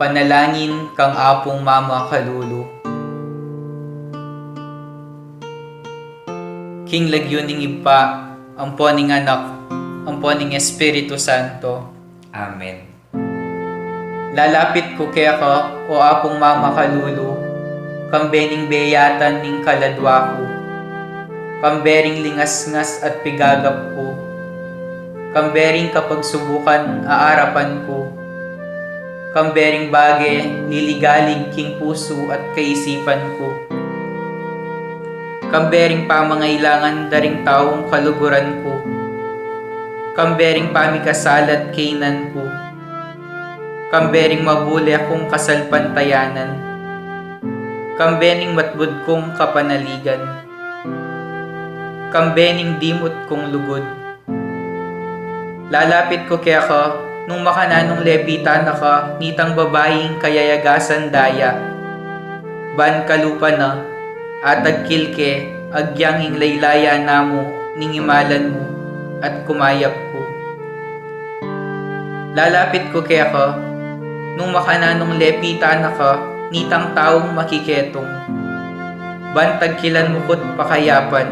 Panalangin kang apong Mama Kalulu. King lagyuning ipa, amponing anak, amponing Espiritu Santo. Amen. Lalapit ko kaya ka, o apong Mama Kalulu, kambening beyatan ning kaladwa ko, kambering lingas-ngas at pigagap ko, kambering kapag subukan aarapan ko, kambering bage liligalig king puso at kaisipan ko, kambering pamangailangan daring taong kaluguran ko, kambering pamikasalat kainan ko, kambering mabuli akong kasalpantayanan, kambening matbud kong kapanaligan, kambening dimot kong lugod. Lalapit ko kaya ka, nung makananong lepitan na ka, nitang babaeng kayayagasan daya. Ban kalupa na, at agkilke, agyanging laylaya namo, ningimalan mo, at kumayap ko. Lalapit ko kaya ka, nung makananong lepitan na ka, nitang taong makiketong. Ban tagkilan mo ko't pakayapan,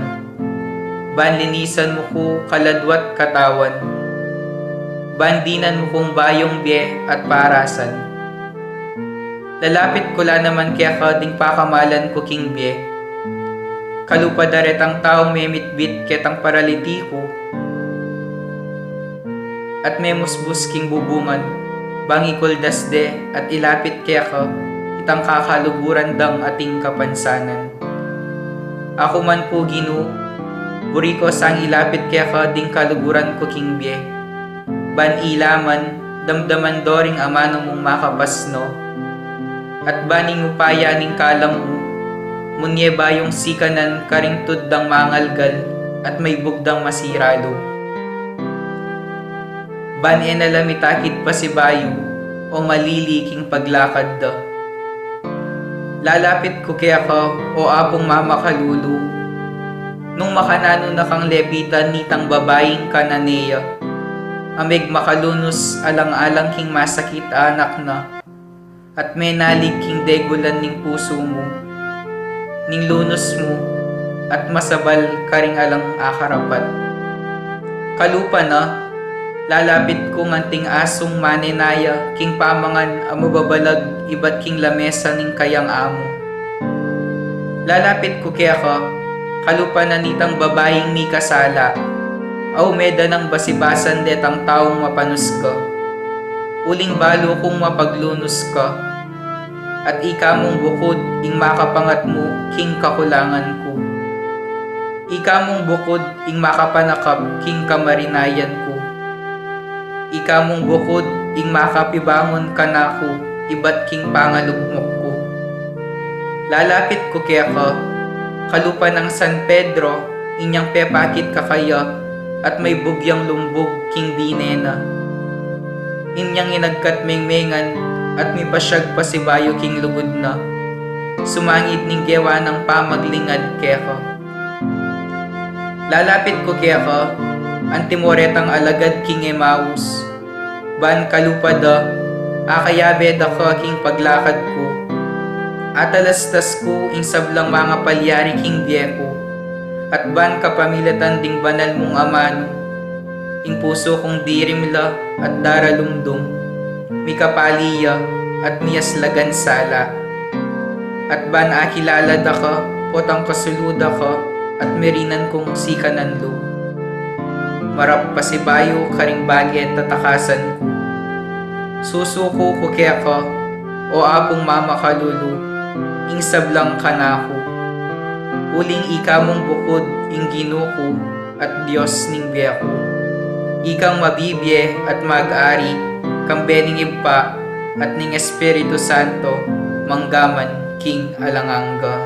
ban linisan mo ko kaladwat katawan, bandinan mo kong bayong biye at parasan. Lalapit ko la naman kaya ka ding pakamalan ko king biye. Kalupadaret ang taong memitbit ketang paraliti ko. At memusbus king bubungan, bangi kuldas de at ilapit kaya ka, itang kakaluguran dang ating kapansanan. Ako man po Ginu, buri ko sang ilapit kaya ka ding kaluguran ko king biye. Ban ilaman, damdaman doring amano mong makapasno, at baning upaya ning kalam mo, munye bayong sikanan karing tuddang mangalgal, at may bugdang masiralo. Ban enalamitakit pa si bayo, o maliliking paglakad da. Lalapit ko kaya ka, o apong Mama Kalulu, nung makanano na kang lepitan nitang babaeng kananeya, amig makalunos alang-alang king masakit anak na, at may nalig king degulan ning puso mo, ning lunos mo, at masabal karing alang akarapat. Kalupa na, lalapit ko nganting asong manenaya, king pamangan amababalag ibat king lamesa ning kayang amo. Lalapit ko kaya ka, kalupa na nitang babaeng mi kasala, aw meda ng basibasan detang taong mapanus ka. Uling balo kong mapaglunos ka, at ika mong bukod ing makapangat mo king kakulangan ko. Ika mong bukod ing makapanakap king kamarinayan ko. Ika mong bukod ing makapibangon ka na ko, ibat king pangalugmok ko. Lalapit ko kaya ka, kalupa ng San Pedro, inyang pepakit kakaya, at may bugyang lumbog king dinena. Inyang inagkat mengmengan, at may pasyag pa si bayo king lugod na. Sumangit ning gewa ng pamaglingad kaya ka. Lalapit ko kaya ka, antimoretang alagad king Emmaus. Ban kalupada, akayabe da ka king paglakad ko. Atalastas ko ing sablang mga palyari king biyeko. At ban kapamilatan ding banal mong amano, ing puso kong dirimla at daralumdum, mikapaliya at miyaslagan sala. At ban akilala da ka, potang kasuluda ka, at merinan kong sikanan lo. Marap pasibayo karing bagay at tatakasan ko. Susuko ko kaya ka, o apong Mama Kalulu, ing sablang kanako. Uling ika mong bukod ing Ginuko at Diyos ning biyako. Ikang mabibye at mag-ari, kambening ipa at ning Espiritu Santo, manggaman king alangangga.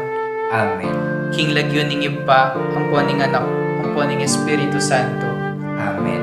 Amen. King lagyo ning ipa, amponing anak, amponing Espiritu Santo. Amen.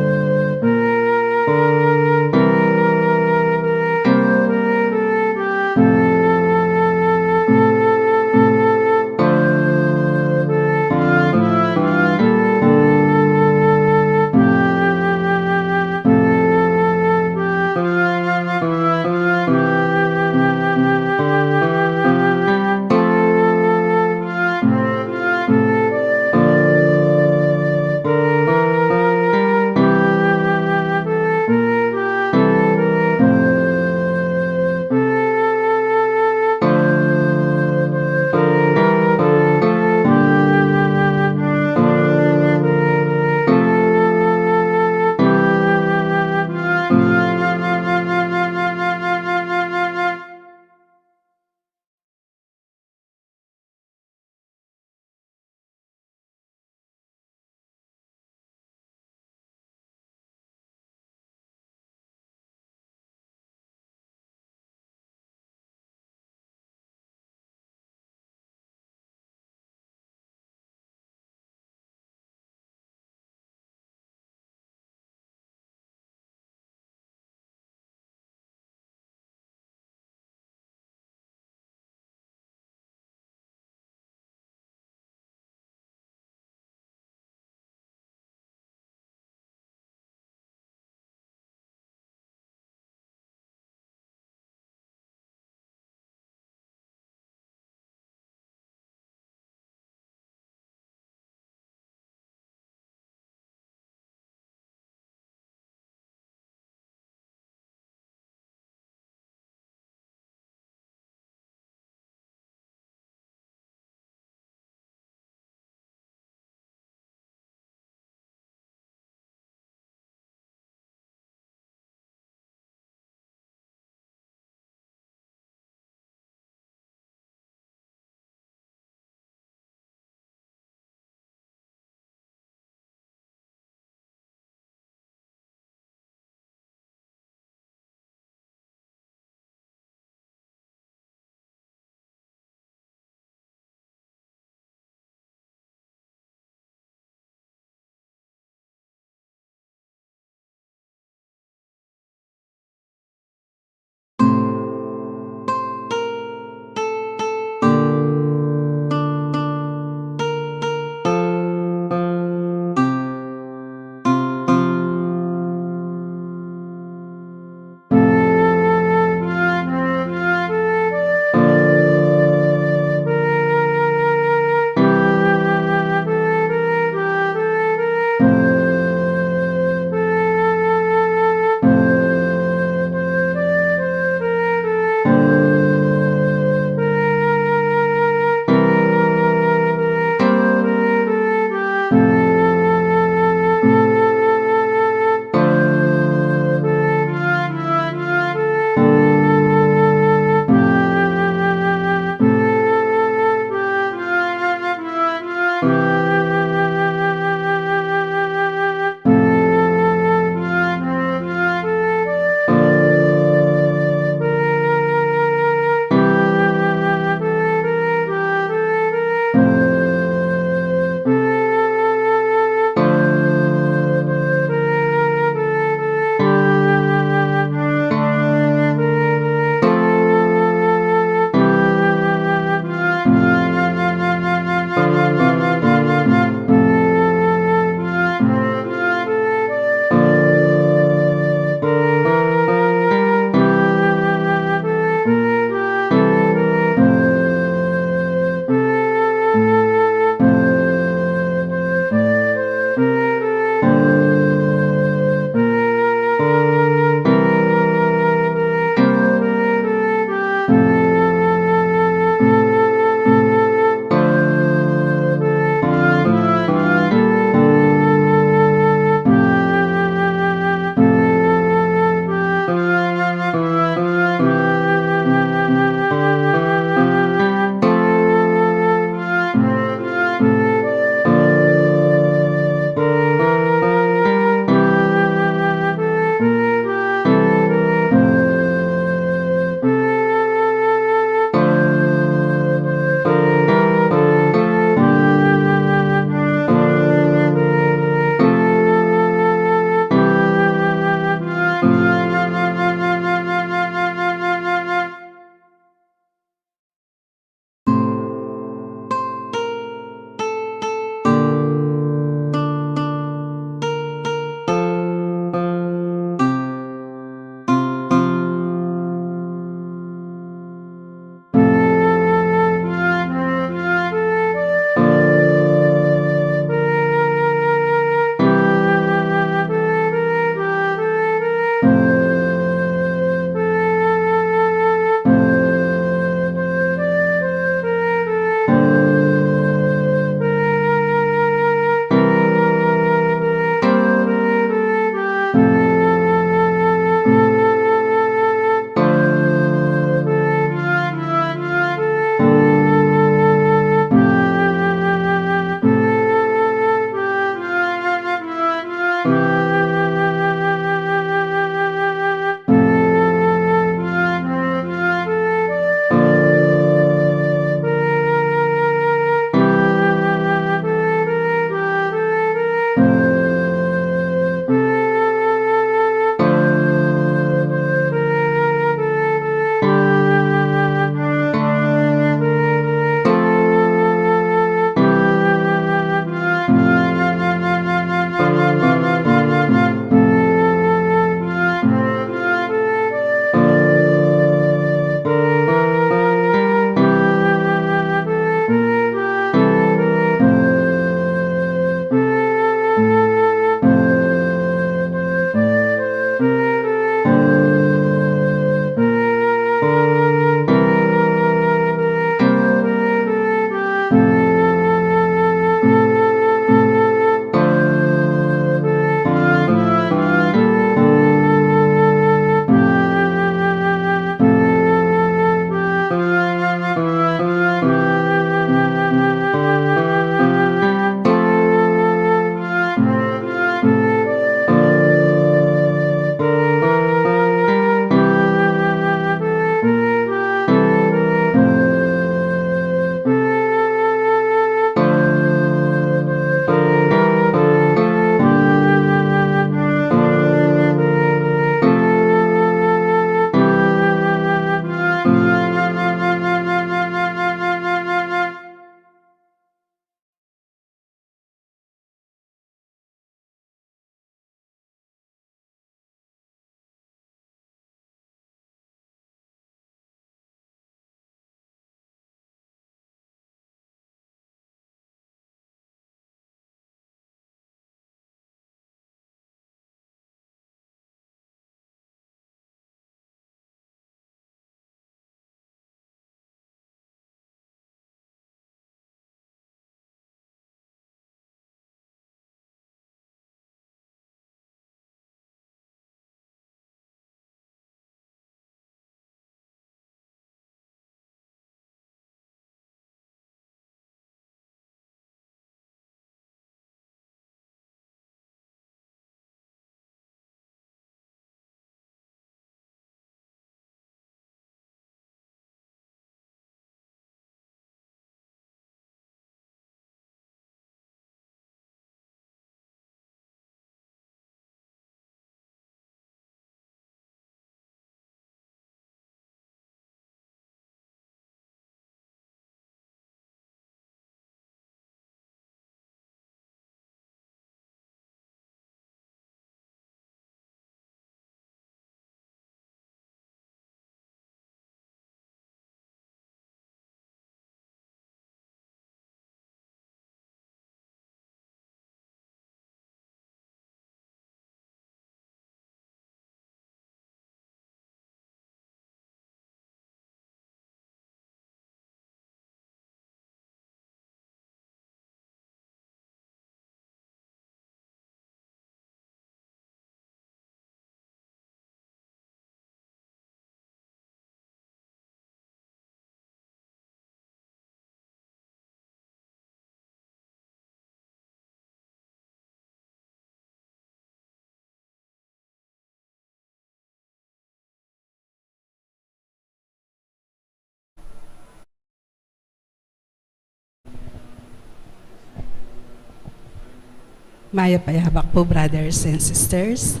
Maya payabak po, brothers and sisters.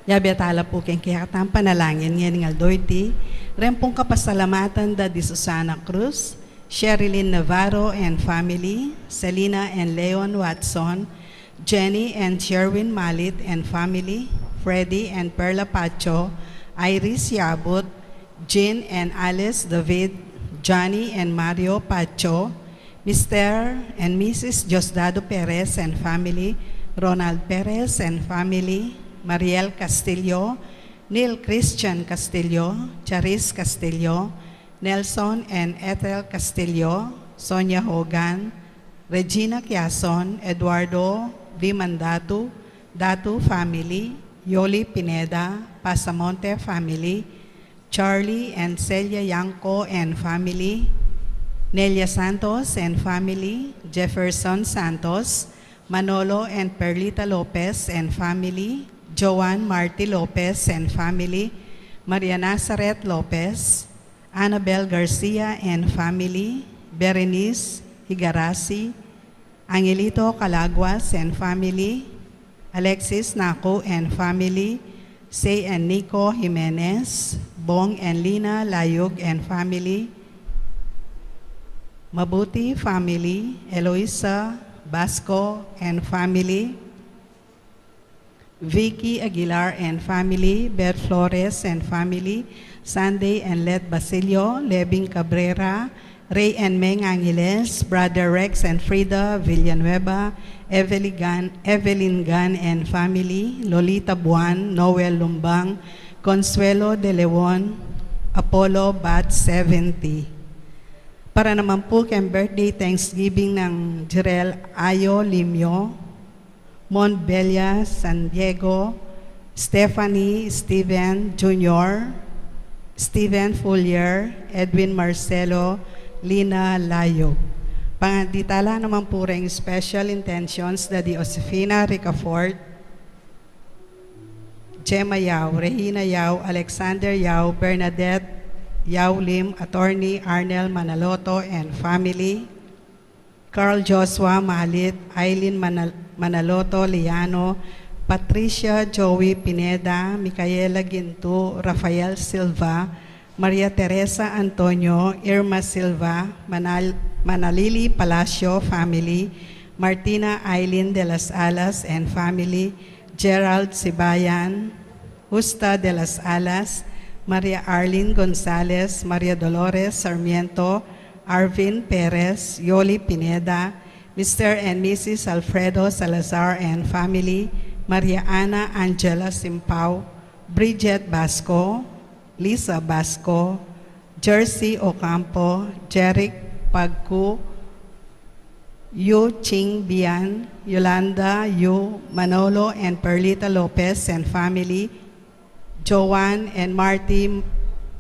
Yabiatala po keng kiyakatang panalangin ngayon nga doyti. Rempong kapasalamatan da di Susana Cruz, Sherilyn Navarro and family, Selena and Leon Watson, Jenny and Sherwin Malit and family, Freddy and Perla Pacho, Iris Yabut, Jean and Alice David, Johnny and Mario Pacho, Mr. and Mrs. Diosdado Perez and family, Ronald Perez and family, Mariel Castillo, Neil Christian Castillo, Charis Castillo, Nelson and Ethel Castillo, Sonia Hogan, Regina Quiason, Eduardo Dimandatu, Datu family, Yoli Pineda, Pasamonte family, Charlie and Celia Yanko and family, Nelia Santos and family, Jefferson Santos, Manolo and Perlita Lopez and family, Joan Marty Lopez and family, Maria Nazareth Lopez, Annabel Garcia and family, Berenice Higarasi, Angelito Calaguas and family, Alexis Naco and family, Say and Nico Jimenez, Bong and Lina Layug and family, Mabuti family, Eloisa Basco and family, Vicky Aguilar and family, Beth Flores and family, Sunday and Let Basilio, Lebing Cabrera, Ray and Meng Angeles, Brother Rex and Frida Villanueva, Evelyn Gan and family, Lolita Buan, Noel Lumbang, Consuelo De Leon, Apollo Bat 70. Para naman po kay birthday Thanksgiving ng Jirel Ayo Limyo, Montbella San Diego, Stephanie Steven Jr., Steven Fuller, Edwin Marcelo, Lina Layo. Panganditala naman po rin special intentions na di Josefina Ricafort, Gemma Yao, Regina Yao, Alexander Yao, Bernadette Yao Lim, Attorney Arnel Manaloto and family, Carl Joshua Malit, Eileen Manaloto Liano, Patricia Joey Pineda, Micaela Ginto, Rafael Silva, Maria Teresa Antonio, Irma Silva, Manalili Palacio family, Martina Eileen de las Alas and family, Gerald Sibayan, Justa de las Alas, Maria Arlene Gonzalez, Maria Dolores Sarmiento, Arvin Perez, Yoli Pineda, Mr. and Mrs. Alfredo Salazar and family, Maria Ana Angela Simpao, Bridget Basco, Lisa Basco, Jersey Ocampo, Jeric Pagku, Yu Ching Bian, Yolanda Yu, Manolo and Perlita Lopez and family, Joanne and Marty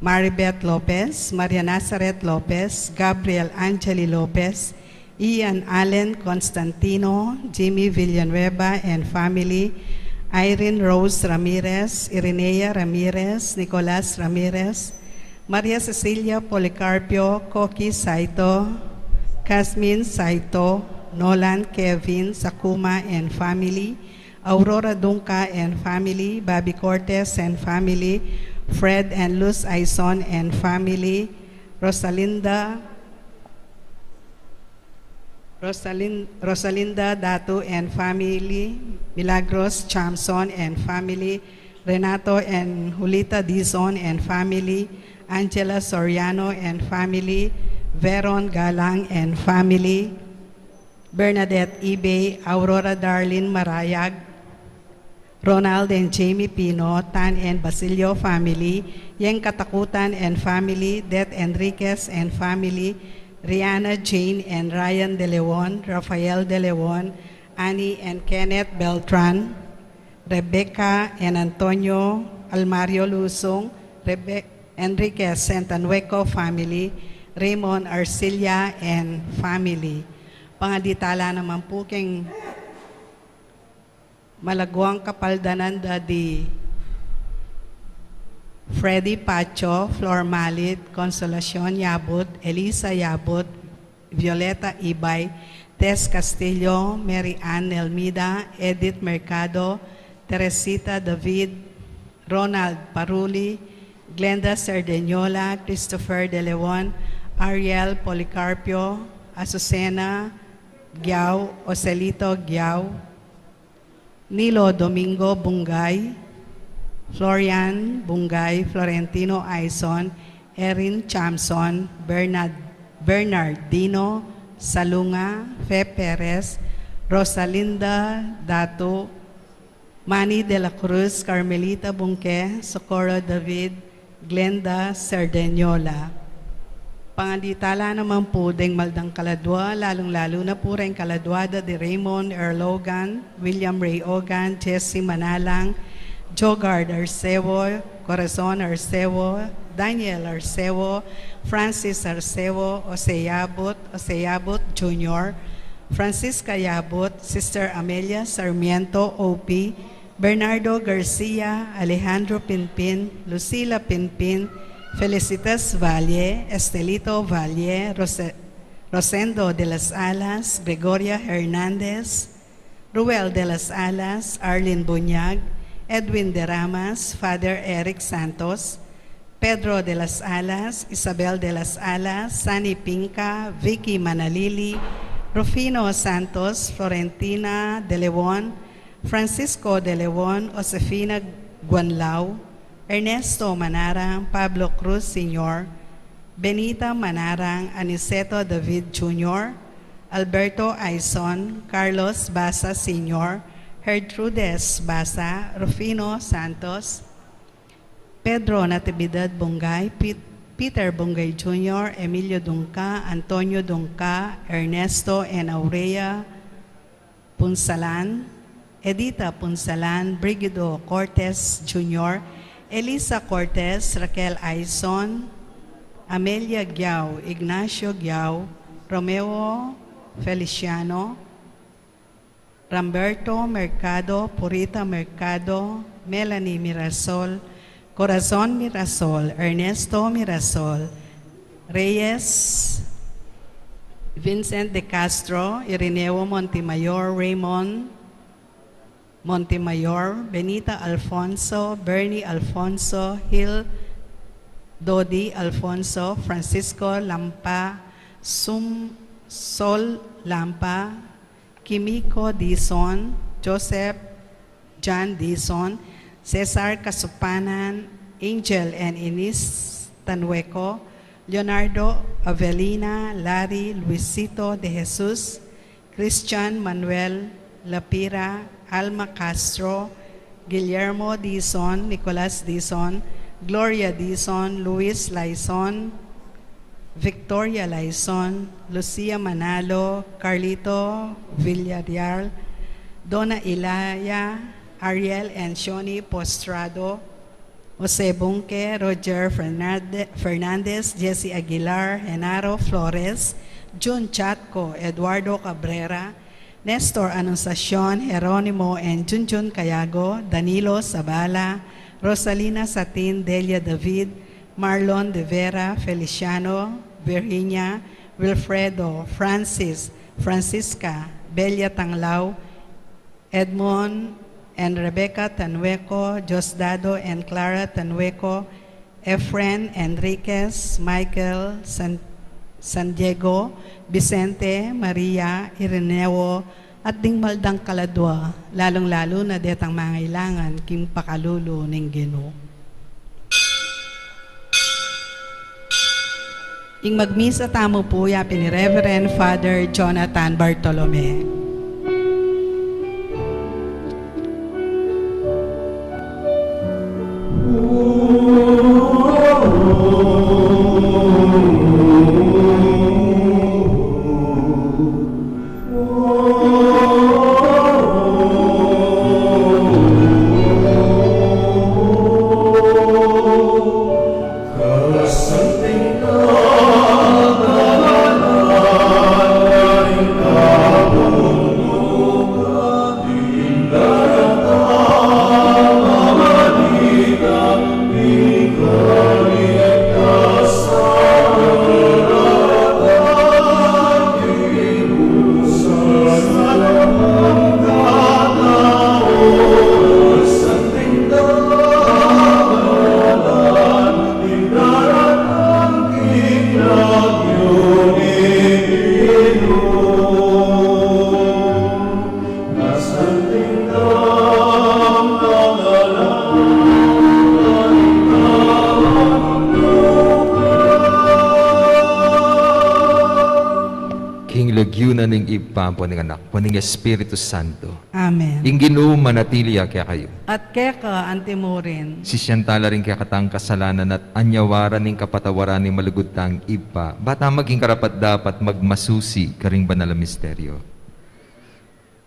Maribeth Lopez, Maria Nazareth Lopez, Gabriel Angeli Lopez, Ian Allen Constantino, Jimmy Villanueva and family, Irene Rose Ramirez, Irenea Ramirez, Nicolas Ramirez, Maria Cecilia Policarpio, Koki Saito, Casmin Saito, Nolan Kevin Sakuma and family, Aurora Dunca and family, Bobby Cortez and family, Fred and Luz Aison and family, Rosalinda Datu and family, Milagros Chamson and family, Renato and Julita Dizon and family, Angela Soriano and family, Veron Galang and family, Bernadette Ibe, Aurora Darlene Marayag, Ronald and Jamie Pino, Tan and Basilio family, Yeng Katakutan and family, Det Enriquez and family, Rihanna Jane and Ryan De Leon, Rafael De Leon, Annie and Kenneth Beltran, Rebecca and Antonio Almario Lusong, Enriquez and Tanueco family, Raymond Arcilia and family. Pangaditala naman po keng malagwang kapaldanan di Freddy Pacho, Flor Malit, Consolacion Yabut, Elisa Yabut, Violeta Ibay, Tess Castillo, Mary Ann Elmida, Edith Mercado, Teresita David, Ronald Paruli, Glenda Sardeniola, Christopher De Leon, Ariel Policarpio, Azucena Giao, Ocelito Giao, Nilo Domingo Bungay, Florian Bungay, Florentino Aison, Erin Chamson, Bernardino Salunga, Fe Perez, Rosalinda Dato, Manny de la Cruz, Carmelita Bunque, Socorro David, Glenda Sardeniola. Panganditala naman po ding Maldang Kaladwa, lalong-lalo na po rin Kaladwada de Raymond Erlogan, William Ray Ogan, Jesse Manalang, Jogard Arcevo, Corazon Arcevo, Daniel Arcevo, Francis Arcevo, Oseyabot Jr., Francisca Yabot, Sister Amelia Sarmiento, OP, Bernardo Garcia, Alejandro Pinpin, Lucila Pinpin, Felicitas Valle, Estelito Valle, Rosendo de las Alas, Gregoria Hernandez, Ruel de las Alas, Arlene Bunyag, Edwin de Ramas, Father Eric Santos, Pedro de las Alas, Isabel de las Alas, Sani Pinca, Vicky Manalili, Rufino Santos, Florentina de Leon, Francisco de Leon, Josefina Guanlao, Ernesto Manarang, Pablo Cruz Sr., Benita Manarang, Aniceto David Jr., Alberto Aison, Carlos Basa Sr., Gertrudes Basa, Rufino Santos, Pedro Natividad Bungay, Peter Bungay Jr., Emilio Dungca, Antonio Dungca, Ernesto and Aurea Punsalan, Edita Punsalan, Brigido Cortez Jr., Elisa Cortez, Raquel Aison, Amelia Giao, Ignacio Giao, Romeo Feliciano, Ramberto Mercado, Purita Mercado, Melanie Mirasol, Corazon Mirasol, Ernesto Mirasol, Reyes, Vincent de Castro, Irineo Montemayor, Raymond Montemayor, Benita Alfonso, Bernie Alfonso, Hill Dodi Alfonso, Francisco Lampa, Sol Lampa, Kimiko Dizon, Joseph John Dizon, Cesar Kasupanan, Angel and Ines Tanueco, Leonardo Avelina, Larry Luisito de Jesus, Christian Manuel Lapira, Alma Castro, Guillermo Dizon, Nicolas Dizon, Gloria Dizon, Luis Laison, Victoria Laison, Lucia Manalo, Carlito Villarreal, Donna Ilaya, Ariel and Shoni Postrado, Jose Bunque, Roger Fernandez, Jesse Aguilar, Genaro Flores, June Chatco, Eduardo Cabrera, Nestor Anunciacion, Jeronimo and Junjun Cayago, Danilo Sabala, Rosalina Satin, Delia David, Marlon De Vera, Feliciano, Virginia, Wilfredo, Francis, Francisca, Belia Tanglao, Edmond and Rebecca Tanueco, Josdado and Clara Tanueco, Efren Enriquez, Michael San Diego, Vicente, Maria, Ireneo, at ding Maldang Kaladwa, lalong-lalo na detang mangailangan king pakalulo ning Ginoo. Ing magmisa tamo po yapin ni Reverend Father Jonathan Bartolome. ayunan ning ipampo ning anak po ning Espiritu Santo. Amen. Inginu manatili kaya kayo. At keka antimorin, Si siyantala rin kaya katang kasalanan at anyawaran ning kapatawaran ni malugod tang ipa. Bata maging karapat dapat magmasusi karing banal na misteryo.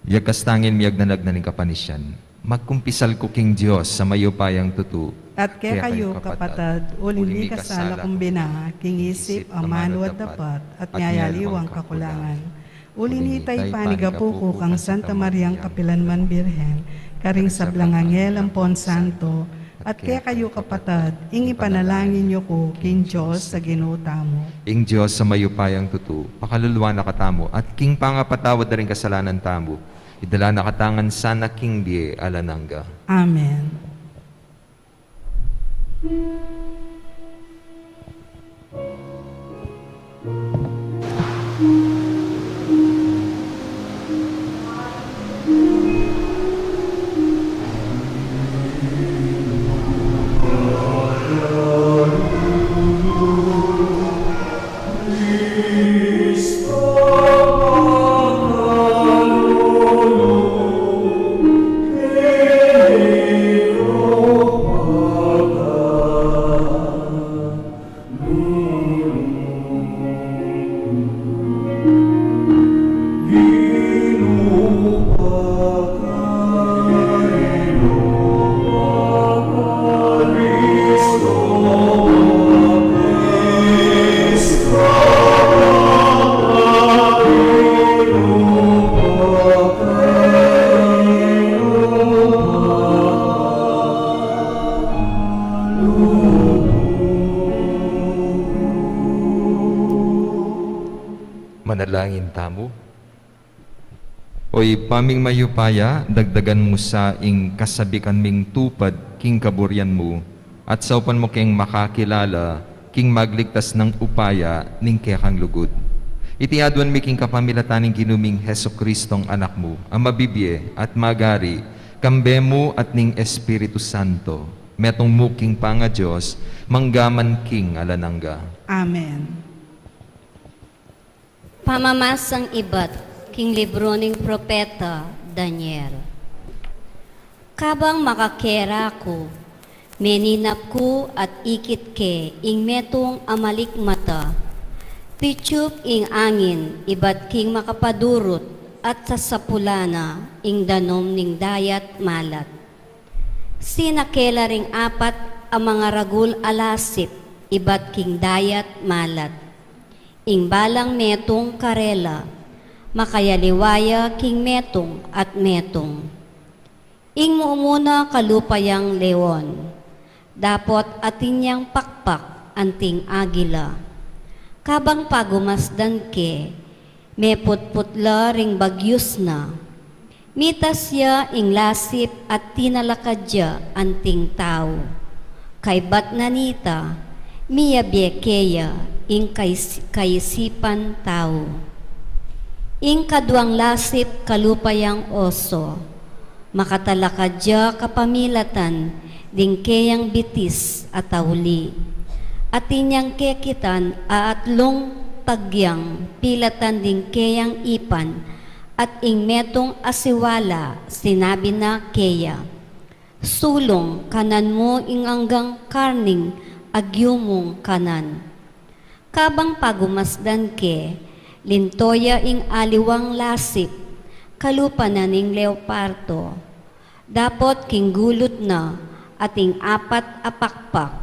Yagkastangin miyag nanag na ning kapanisyan. Magkumpisal ko king Diyos sa mayupayang tutu. at kaya kayo kapatad, uling di kasala kumbina, kingisip, amanwad dapat, at ngayaliwang kakulangan. Uling hitay panigapuko kang Santa Mariang Kapilanman Birhen, karing sablang anghel ampon santo, at kaya kayo kapatad, ingi panalangin niyo ko king Diyos sa ginutamo. Ing Diyos sa mayupayang tutu, pakaluluwa na katamo, at king pangapatawad na rin kasalanan tamo, idala na katangan sana king die alananga. Amen. Manalangin tamo. Oy paming mayupaya, dagdagan mo sa ing kasabikan ming tupad king kaburyan mo, at sa upan mo king makakilala, king magligtas ng upaya ning kekang lugod. Itiadwan mi king kapamilataning ginuming Heso Kristong anak mo, ang mabibye at magari, kambe mo at ning Espiritu Santo, metong muking panga Diyos, manggaman king alananga. Amen. Pamamasang ibat, king libro ning propeta Daniel. Kabang makakera ko, meninap ko at ikit ke, ing metong amalik mata, pichup ing angin, ibat king makapadurot, at sasapulana, ing danom ning dayat malat. Sinakela ring apat ang mga ragul alasip, ibat king dayat malat. Ing balang metong karela, makayaliwaya king metong at metong. Ing muumuna kalupayang leon, dapot atinyang pakpak anting agila. Kabang pagumasdan ke, meputputla ring bagyus na. Mitas ya ing lasip at tinalakadya anting tao. Kay bat nanita, miya biekeya ing kaisipan tao. Ing kadwang lasip kalupayang oso, makatalakadya kapamilatan, dingkeyang bitis at tauli. At inyang kekitan aatlong tagyang pilatan dingkeyang ipan, at ing metong asiwala sinabi na keya. Sulong kanan mo ing anggang karning agyumong kanan. Kabang pagumasdan ke, lintoya ing aliwang lasip, kalupa na ning leopardo. Dapot king gulot na, ating apat apakpak,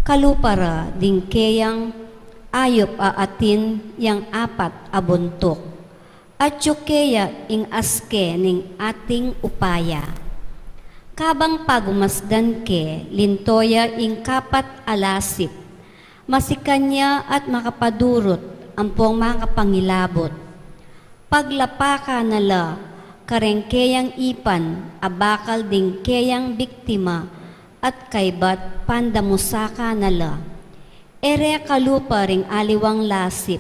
kalupara ding keyang ayop aatin yang apat abuntok. At yukeya ing aske ning ating upaya. Kabang pagumasdan ke, lintoya ing kapat alasip, masikanya at makapadurot ampong mga pangilabot. Paglapaka nala, karengkeyang ipan, abakal ding keyang biktima, at kaybat pandamusaka nala. Ere kalupa ring aliwang lasip,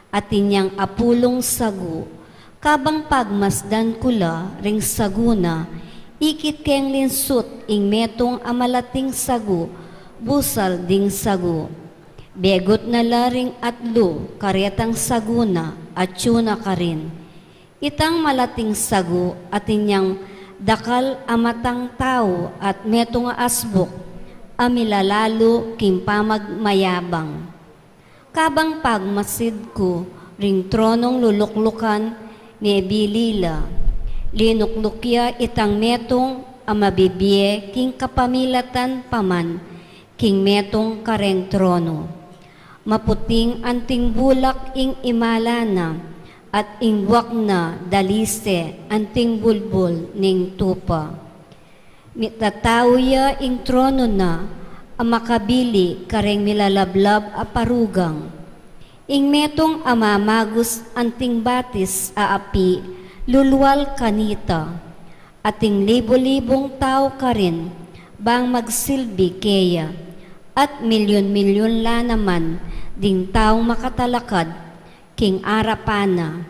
at inyang apulong sagu, kabang pagmasdan kula ring saguna, ikit keng linsut ing metong amalating sagu, busal ding sagu. Begot na laring atlo, karetang saguna, at tuna ka rin. Itang malating sagu at inyang dakal amatang tao at metong asbok, amilalalo kimpamag mayabang. Kabang pagmasid ko, ring tronong luluklukan ni Ebilila, linuklukya itang metong amabibye king kapamilatan paman, king metong kareng trono. Maputing anting bulak ing imalana, at ingwak na dalise anting bulbul ning tupa. Mitatawya ing trono na, amakabili kareng milalablab a parugang. Ing metong amamagus anting batis a api, lulwal kanita. Ating libo-libong tao ka rin, bang magsilbi keya. At milyon-milyon la naman, ding taong makatalakad, king arapana.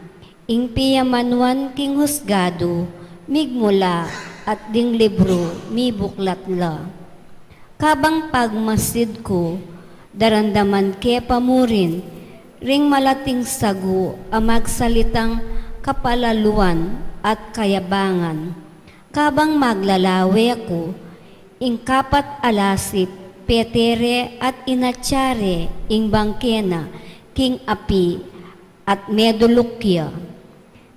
Ing piyamanuan king husgado, migmula at ding libro mi buklatla. Kabang pagmasid ko, darandaman ke pamurin, ring malating sagu amagsalitang kapalaluan at kayabangan. Kabang maglalawe ko, ing kapat alasip, petere at inatsare, ing bangkena, king api, at medulukya.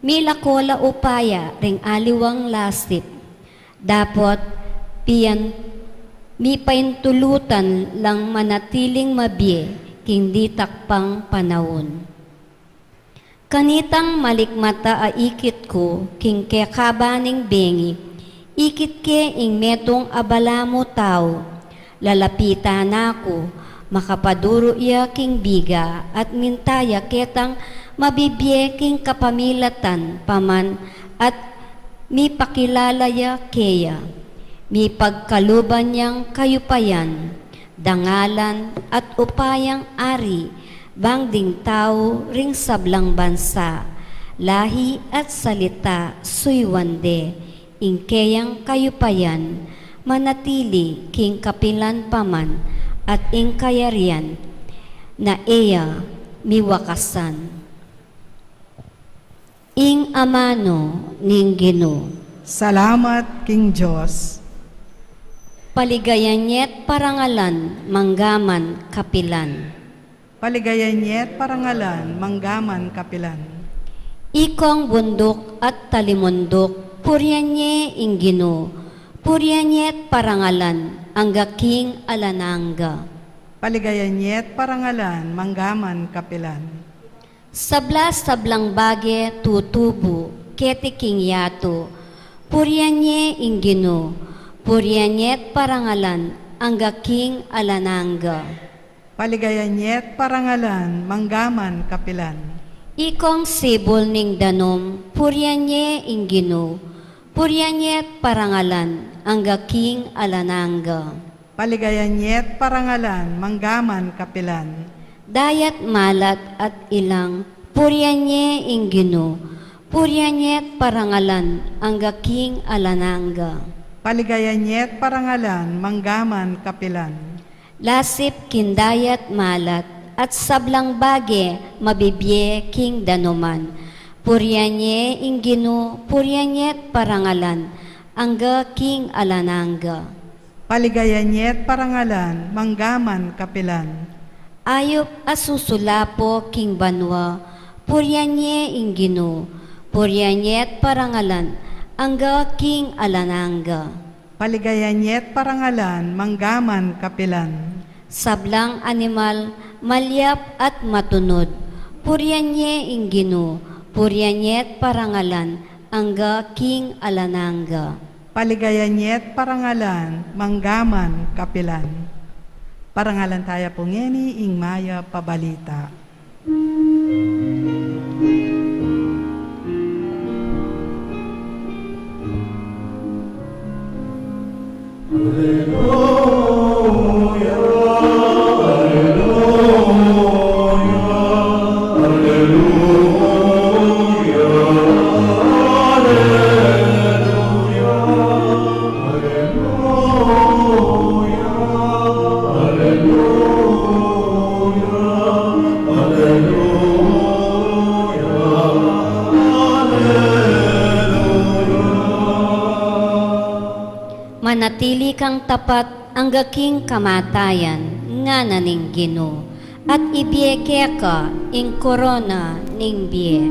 Milakola upaya, ring aliwang lasip. Dapot, piyan, mi paintulutan lang manatiling mabye, king di takpang panahon. Kanitang malikmata a ikit ko, king kekabaning bengi, ikit ke ing metong abala mo tao, lalapitan ako, makapaduro iya king biga, at mintaya ketang mabibye king kapamilatan paman, at mi pakilalaya keya, mi pagkaluban niyang kayupayan, dangalan at upayang ari, bang ding tao ring sablang bansa, lahi at salita suywande, ingkeyang kayupayan, manatili king kapilan paman, at ing kayarian, na iya miwakasan. Ing amano ning Ginoo. Salamat, King Diyos. Paligayanyet parangalan, manggaman, kapilan. Paligayanyet parangalan, manggaman kapilan. Ikong bundok at talimundok, puryanye ing Ginoo. Puryanyet parangalan, angga king alananga. Paligayanyet parangalan, manggaman kapilan. Sabla-sablang bage tutubo, keti king yato. Puryanye ing Ginoo. Puryanyet parangalan, angga king alananga. Paligayanyet parangalan, manggaman kapilan. Ikong sibol ning danom, puryanye ing Ginoo. Puryanyet parangalan, angga king alananga. Paligayanyet parangalan, manggaman kapilan. Dayat malat at ilang, puryanye ing Ginoo. Puryanyet parangalan, angga king alananga. Paligayanyet parangalan, manggaman kapilan. Lasip kindayat malat, at sablang bage mabibye king danuman. Puryanye ing Ginoo, puryanyet parangalan, angga king alananga. Paligayanyet parangalan, manggaman kapilan. Ayop asusulapo king banwa, puryanye ing Ginoo. Puryanyet parangalan, angga king alananga. Paligayanyet parangalan, manggaman kapilan. Sablang animal, malyap at matunod. Puryanye ing Ginoo. Puryanyet parangalan, angga king alananga. Paligayanyet parangalan, manggaman kapilan. Parangalan tayo po ngeni, ing maya pabalita. kang tapat ang gaking kamatayan nga naning Ginoo, at ibiyeke ka ing korona ning biye.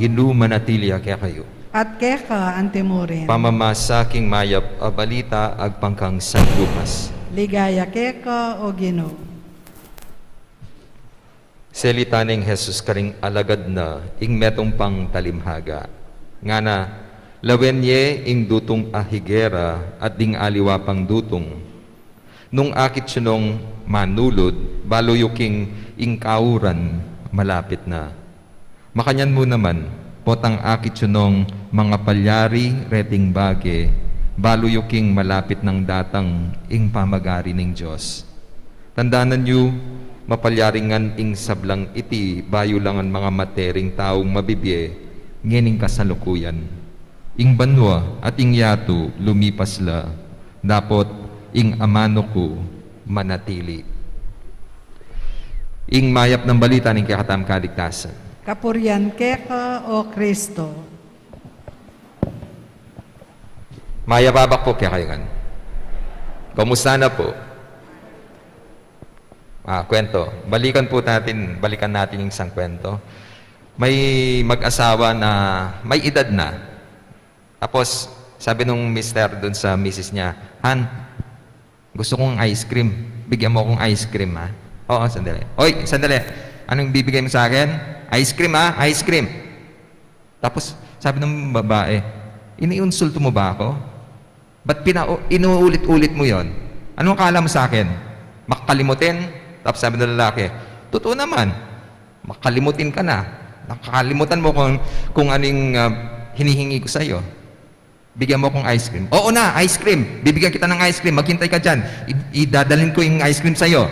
Ginoo manatilia kaya kayo. At keka antimurin. Pamamasaking mayap a balita agpangkang sanlupas. Ligaya keka o Ginoo. Selita ning Jesus karing alagad na ing metong pang talimhaga. Nga na, lawenye ing dutong ahigera at ding aliwa pang dutong. Nung akit sunong manulod, baluyuking ing kauran malapit na. Makanyan mo naman, potang akit sunong mga palyari reting bage, baluyuking malapit ng datang ing pamagari ng Diyos. Tandaanan niyo, mapalyaringan ing sablang iti, bayulangan mga matering taong mabibye, ngening kasalukuyan. Ing banwa at ing yato lumipas la, dapot ing amano ko manatili. Ing mayap ng balita ng kakatam kaligtasan. Kapurian keka o Kristo. Mayababak po kaya kayo kan. Kamusta na po? Kwento. Balikan natin yung isang kwento. May mag-asawa na may edad na. Tapos, sabi nung mister dun sa misis niya, Han, gusto kong ice cream. Bigyan mo akong ice cream, ha? Oo, sandali. Oy, sandali. Anong bibigay mo sa akin? Ice cream, ha? Ice cream. Tapos, sabi ng babae, iniinsulto mo ba ako? Ba't inuulit-ulit mo yon? Anong akala mo sa akin? Makakalimutin? Tapos sabi ng lalaki, totoo naman. Makakalimutin ka na. Nakakalimutan mo kung anong hinihingi ko sa'yo. Bigyan mo akong ice cream. Oo na, ice cream. Bibigyan kita ng ice cream. Maghintay ka dyan. Idadalhin ko yung ice cream sa'yo.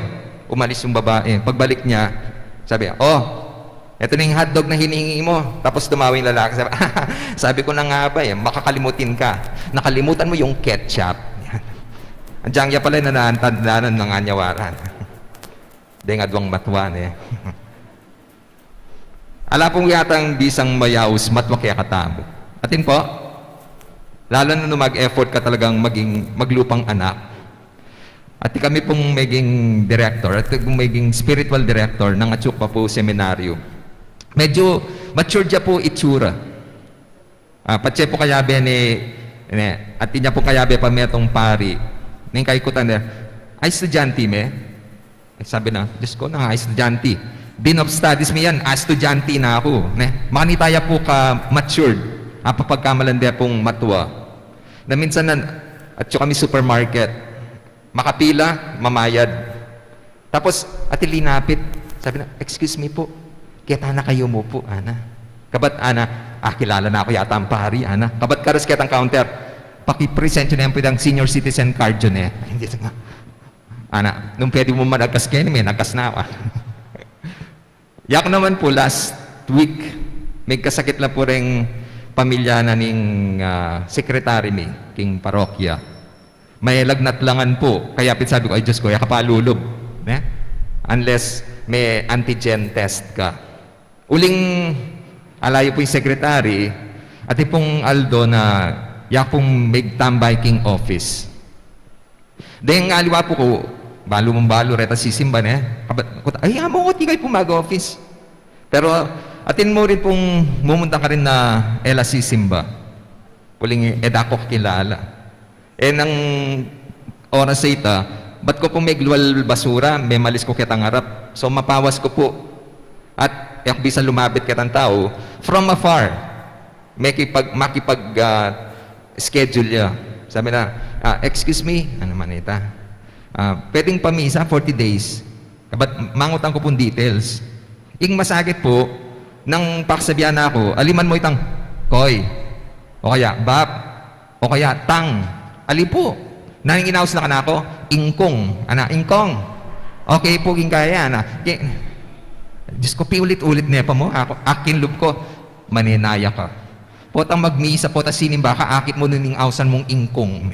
Umalis yung babae. Pagbalik niya, sabi, eto na yung hotdog na hinihingi mo. Tapos tumawa yung lalaki. Sabi ko na nga ba makakalimutin ka. Nakalimutan mo yung ketchup. Ang diyangya pala na naantandaanan ng anyawaran. Dahil nga duwang matuan Ala pong yatang bisang mayaus matwa kaya katamo. Atin po, lalo na nung mag-effort ka talagang maglupang anak. At kami pong maging director, at maging spiritual director ng Atsukpa po Seminaryo. Medyo matured siya po itsura. Patse po kayabe at niya po kayabe pa metong pari. Ning kaikutan na, ay estudyante me? Sabi na, Diyos ko na, ay estudyante. Dean of Studies me yan, estudyante na ako. Manitaya po ka matured. Papagkamalande pong matuwa. Na minsan at kami supermarket, makapila, mamayad. Tapos, linapit. Sabi na, excuse me po, kaya na kayo mo po, ana. Kabat, ana, kilala na ako yata ang pari, ana. Kabat karas kaya ang counter, pakipresent yun yung senior citizen card yun Hindi nga. Ana, nung pwede mo managas kayo, may nagas na ako. Yak naman po, last week, may kasakit lang po rin pamilya na ning sekretary ni king parokya. May lagnat-langan po. Kaya sabi ko, ay Diyos ko, yakapalulog. Unless may antigen test ka. Uling alayo po yung secretary at pong Aldo na yakong magtambay king office. Dahil nga aliwa po ko, balo reta sisimba ay amo ko, di kayo po mag-office. Pero atin mo rin pong mumunta ka rin na ela sisimba. Uling edako kilala. Nang oras sa ita, ba't ko po may glwal basura, may malis ko kitang harap. So mapawas ko po. At bisa lumabit kitang tao, from afar, makipag-schedule niya. Sabi na, excuse me, ano man ita? Pwedeng pamisa, 40 days. Ba't mangutan ko pong details. Ing masakit po, nang paksabihan na ako, aliman mo itang, Koy, o kaya, Bap, O kaya tang. Ali po. Naning inaus na ka na ako, ingkong. Ana, ingkong. Okay po, kaya ana. Diyos ko, piulit-ulit niya pa mo. Ako, akin loob ko, maninaya ka. Potang magmisa, potang sinimba ka, akit mo nun yung ausan mong ingkong.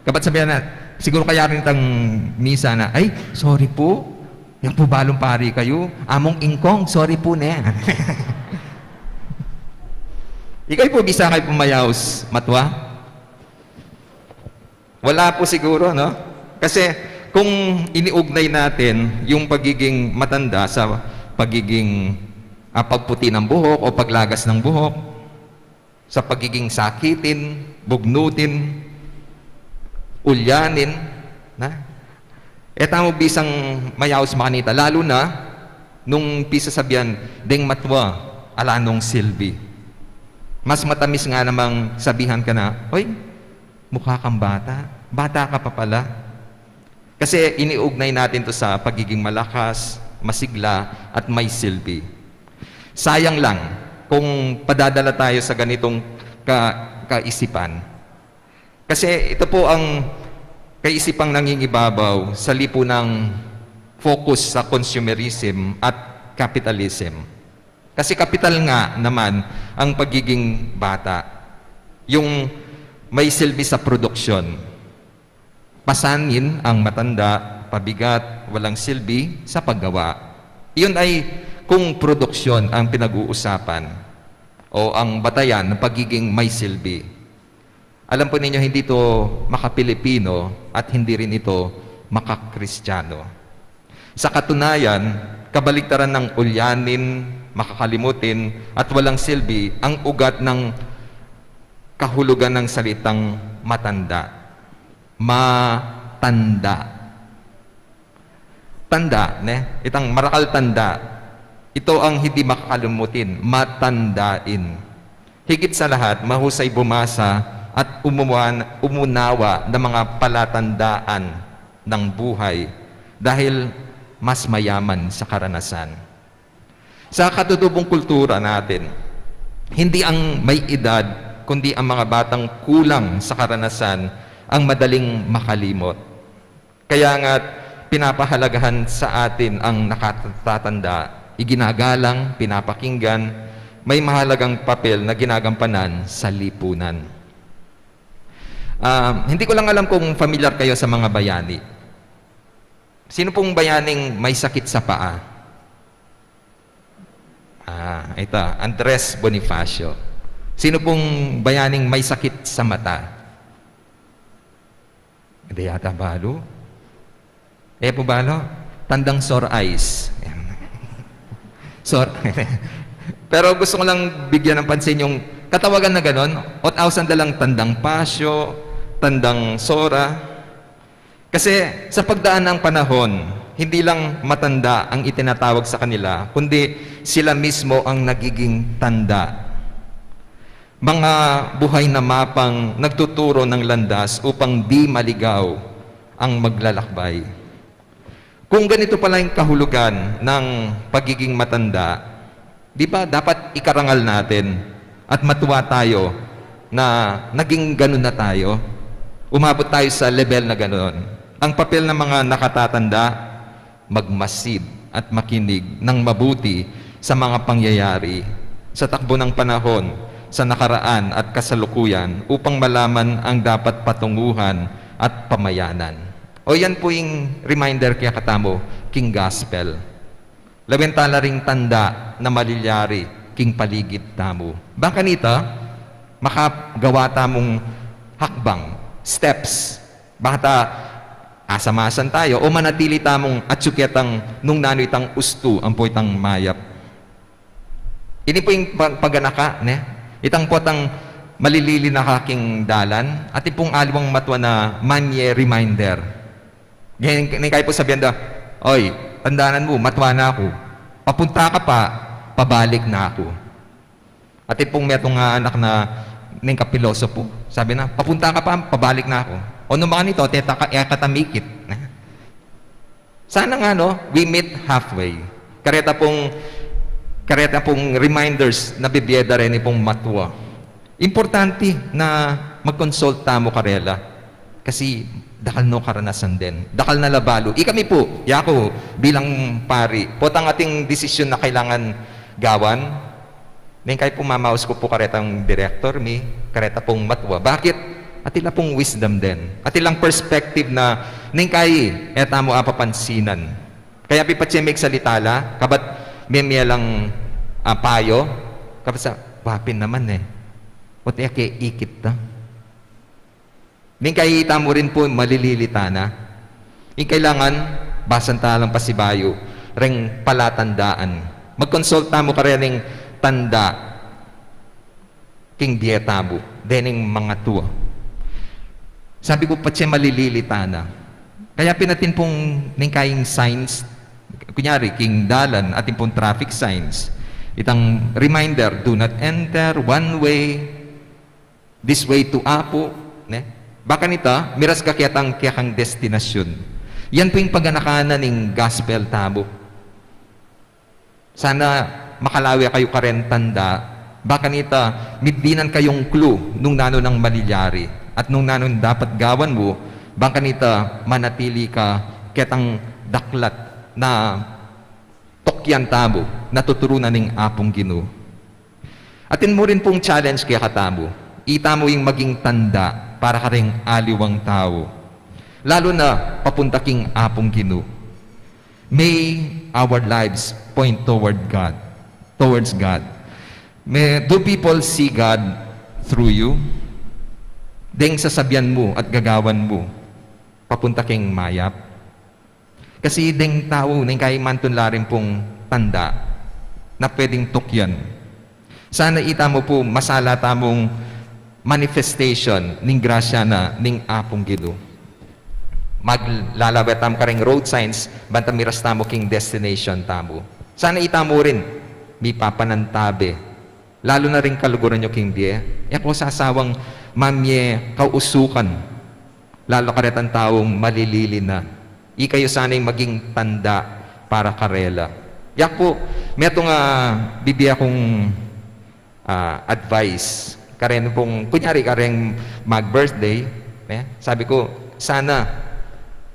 Kapat sabihan na, siguro kaya rin tang misa na, ay, sorry po, yung po balong pari kayo, among ingkong, sorry po na. Ikaw po bisa kayo pumayaws, matwa? Wala po siguro, no? Kasi kung iniugnay natin yung pagiging matanda sa pagiging pagputi ng buhok o paglagas ng buhok, sa pagiging sakitin, bugnutin, ulyanin, na? Tamo bisang mayaws makanita, lalo na nung pisa sabihan, deng matwa, ala nung silbi. Mas matamis nga namang sabihan ka na, oy, mukha kang bata. Bata ka pa pala. Kasi iniugnay natin to sa pagiging malakas, masigla, at may silbi. Sayang lang kung padadala tayo sa ganitong kaisipan. Kasi ito po ang kaisipang nangingibabaw sa lipunang focus sa consumerism at capitalism. Kasi kapital nga naman ang pagiging bata. Yung may silbi sa produksyon. Pasanin ang matanda, pabigat, walang silbi sa paggawa. Iyon ay kung produksyon ang pinag-uusapan o ang batayan ng pagiging may silbi. Alam po ninyo, hindi ito maka-Pilipino at hindi rin ito maka-Kristiyano. Sa katunayan, kabaliktaran ng ulyanin, makakalimutin, at walang silbi ang ugat ng kahulugan ng salitang matanda. Matanda. Tanda, ne? Itang marakal tanda. Ito ang hindi makakalimutin, matandain. Higit sa lahat, mahusay bumasa at umunawa ng mga palatandaan ng buhay dahil mas mayaman sa karanasan. Sa katutubong kultura natin, hindi ang may edad, kundi ang mga batang kulang sa karanasan ang madaling makalimot. Kaya nga, pinapahalagahan sa atin ang nakatatanda, iginagalang, pinapakinggan, may mahalagang papel na ginagampanan sa lipunan. Hindi ko lang alam kung familiar kayo sa mga bayani. Sino pong bayaning may sakit sa paa? Ito, Andres Bonifacio. Sino pong bayaning may sakit sa mata? Hindi yata balo. Po balo? Tandang sore eyes. Pero gusto ko lang bigyan ng pansin yung katawagan na ganon, 8,000 lang tandang pasyo, tandang sora. Kasi sa pagdaan ng panahon, hindi lang matanda ang itinatawag sa kanila, kundi sila mismo ang nagiging tanda. Mga buhay na mapang nagtuturo ng landas upang di maligaw ang maglalakbay. Kung ganito pala yung kahulugan ng pagiging matanda, di ba dapat ikarangal natin at matuwa tayo na naging ganun na tayo? Umabot tayo sa level na ganun. Ang papel ng mga nakatatanda, magmasid at makinig ng mabuti sa mga pangyayari sa takbo ng panahon, sa nakaraan at kasalukuyan upang malaman ang dapat patunguhan at pamayanan. O yan po yung reminder kaya katamo, King Gospel. Lawentala ring tanda na malilyari, King Paligid tamo. Baka nita, makagawa tamong hakbang, steps. Baka asamasan tayo o manatili tamong atsukyatang nung nanoy tang ustu ang po itang mayap. Ini po yung paganaka, ne? Itang po tang malilili na kaking dalan at ipong aliwang matwa na manye reminder. Ganyan kayo po sabihan da, oy, tandaanan mo, matwa na ako. Papunta ka pa, pabalik na ako. At ipong metong anak na ning kapilosopo, sabi na, papunta ka pa, pabalik na ako. O nung mga nito, teta ka, katamikit. Sana nga, no, we meet halfway. Kareta pong reminders na bibiyeda rin pong matwa. Importante na magkonsulta mo karela. Kasi dakal no karanasan din. Dakal na labalo. Ikami po, yako, bilang pari, potang ating desisyon na kailangan gawan. Ngayon kayo pong mamaus ko po karetang director, mi, kareta pong matwa. Bakit? Atila pong wisdom din. Atilang perspective na ngayon kayo, eta mo apapansinan. Kaya pipatsyemig salitala, kabat memya lang payo, kabat sa, wapin naman eh. O tiya kaya ikit na. Ngayon kayo mo rin po malililita na. Yung kailangan, basan talang pasibayo, ring palatandaan. Magkonsulta mo ka rin tanda king dietabo, dening mga tuwa. Sabi ko, patse malililita na. Kaya pinatin pong ningkaying signs, kunyari, king dalan, ating pong traffic signs. Itang reminder, do not enter, one way, this way to Apo. Ne? Baka nita, miras ka kiyang destinasyon. Yan po yung paganakanan ng gospel tabo. Sana makalawi kayo karen tanda, baka nita, middinan kayong clue nung nano ng malilyari. At nung nanon dapat gawan mo, baka nita manatili ka ketang daklat na tokyan tabo na tuturunan ng Apong Ginoo. Atin mo rin pong challenge kaya katabo. Ita mo yung maging tanda para ka ring aliwang tao. Lalo na papunta king Apong Ginoo. May our lives point towards God. Do people see God through you? Deng sasabyan mo at gagawan mo, papunta king mayap. Kasi deng tao, nang kay mantunla rin pong tanda na pwedeng tukyan. Sana ita mo po masala tamong manifestation ning grasya na ning Apong Ginoo. Maglalabet tam ka ring road signs, banta miras tamo king destination tamo. Sana ita mo rin, may papanantabe. Lalo na rin kaluguran nyo king biye. Ako sa asawang mamye kausukan. Lalo ka rin ang taong malilili na. Ikayo sana'y maging tanda para karela. Yak po, may itong bibiya kong advice. Karen pong, kunyari karen mag-birthday, sabi ko, sana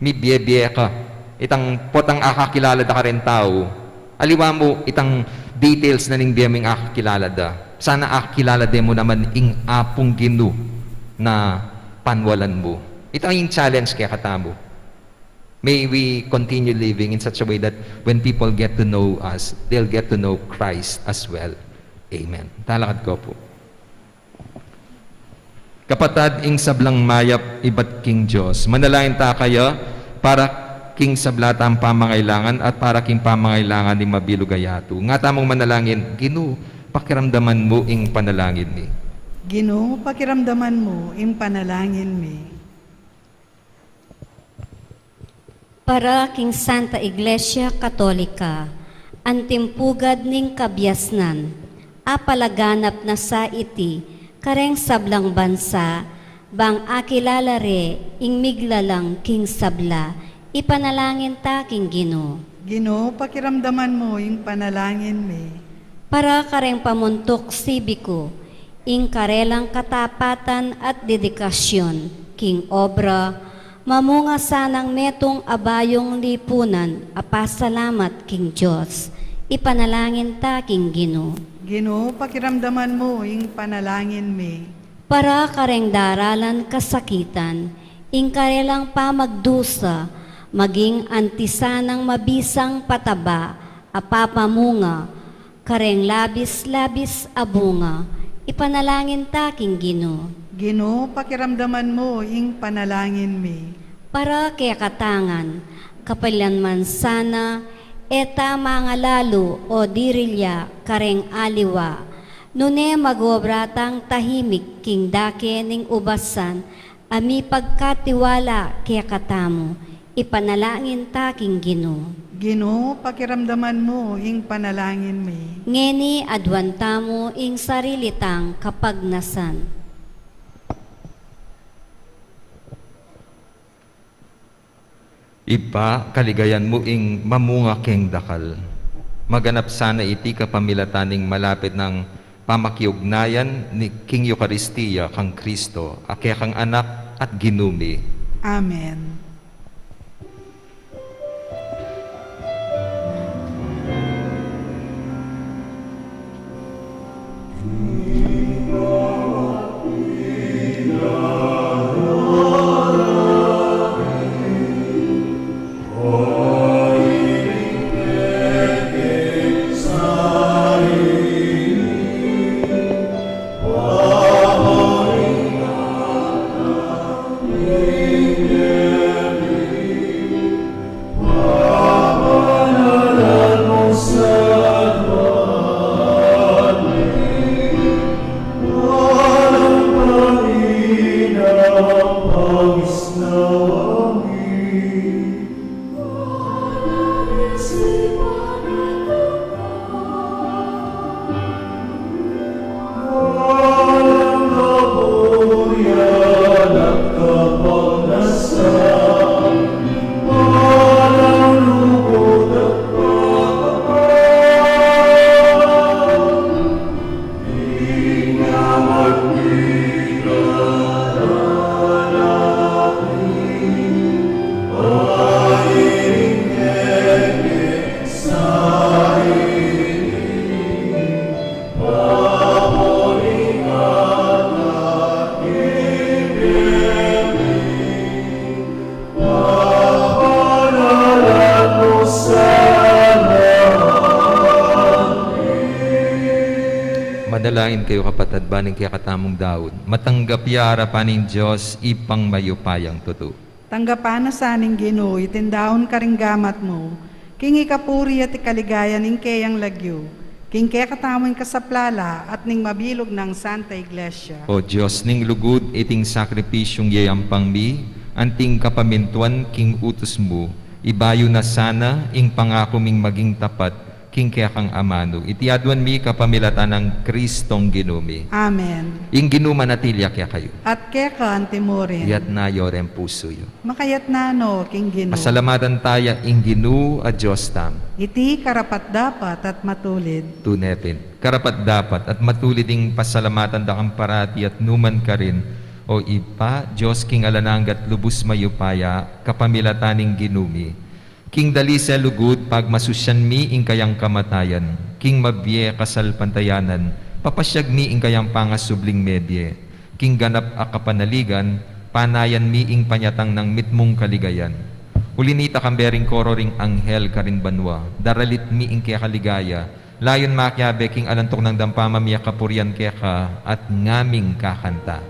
may biye-biye ka. Itang potang akakilala da ka rin tao. Aliwa mo, itang details na ning biyaming akakilala da. Sana akakilala din mo naman ing Apong Ginoo na panwalan mo. Ito ang yung challenge kaya katamo. May we continue living in such a way that when people get to know us, they'll get to know Christ as well. Amen. Talakad ko po. Kapatad, ing sablang mayap, iba't king Diyos. Manalangin ta kaya para king sablata ang pamangailangan at para king pamangailangan ni mabilugayato. Nga tamong manalangin, Ginoo, pakiramdaman mo ing panalangin ni. Ginoo, pakiramdaman mo ing panalangin mi. Para king Santa Iglesia Katolika, antimpugad ning kabyasnan, apalaganap na sa iti, kareng sablang bansa, bang akilalare ing miglalang king sabla, ipanalangin ta king Ginoo. Ginoo, pakiramdaman mo ing panalangin mi. Para kareng pamuntok sibiko, ing karelang katapatan at dedikasyon, king obra, mamunga sanang metong abayong lipunan, apasalamat king Diyos, ipanalangin ta king Ginoo. Ginoo, pakiramdaman mo ing panalangin mi. Para kareng daralan kasakitan, ing karelang pamagdusa, maging antisanang mabisang pataba, apapamunga, kareng labis-labis abunga, ipanalangin ta king Ginoo. Ginoo, pakiramdaman mo ing panalangin mi. Para kaya katangan, kapalanman sana, eta mga lalo o dirilya kareng aliwa, nune magobratang tahimik king dake ning ubasan, ami pagkatiwala kaya katamo, ipanalangin ta king Ginoo. Ginoo, pakiramdaman mo ing panalangin mi. Ngeni adwantamo ing sarilitang kapagnasan. Ipa, kaligayan mo ing mamunga keng dakal. Maganap sana iti kapamilataning malapit ng pamakiugnayan ni King Eucharistia kang Kristo, ake kang anak at ginumi. Amen. Manalangin kayo kapatid baning kaya katamong Daud. Matanggap yara paning Diyos ipang mayupayang tuto. Tanggapan na sa aning Ginoo, itindaon ka ring gamat mo, king ikapuri at ikaligaya ning kayang lagyo, king kaya katamoy kasaplala at ning mabilog ng Santa Iglesia. O Diyos ning lugod iting sakripisyong yayampang mi, anting kapamintuan king utos mo, ibayo na sana ing pangako ming maging tapat, king kaya kang amano. Itiadwan mi kapamilatan ng Kristong ginumi. Amen. Ing ginuma natilya kaya kayo. At kaya ka antimorin, Iyat na yorem puso yo. makayat na no, king Ginoo. Masalamatan taya ing ginu a Diyos tam. Iti karapat dapat at matulid. Tunepin. Karapat dapat at matulid ing pasalamatan da kang parati at numan ka rin. O ipa, Diyos king alananggat lubos mayupaya, kapamilataning ginumi. King dali sa lugod, pag masusyan mi ing kayang kamatayan. King mabye kasal pantayanan, papasyag mi ing kayang pangasubling medye. King ganap a kapanaligan, panayan mi ing panyatang ng mitmong kaligayan. Ulinita kambering koro ring anghel karin banwa, daralit mi ing kaya kaligaya. Layon makyabe king alantok ng dampama miya kapurian kaya ka, at ngaming kakanta.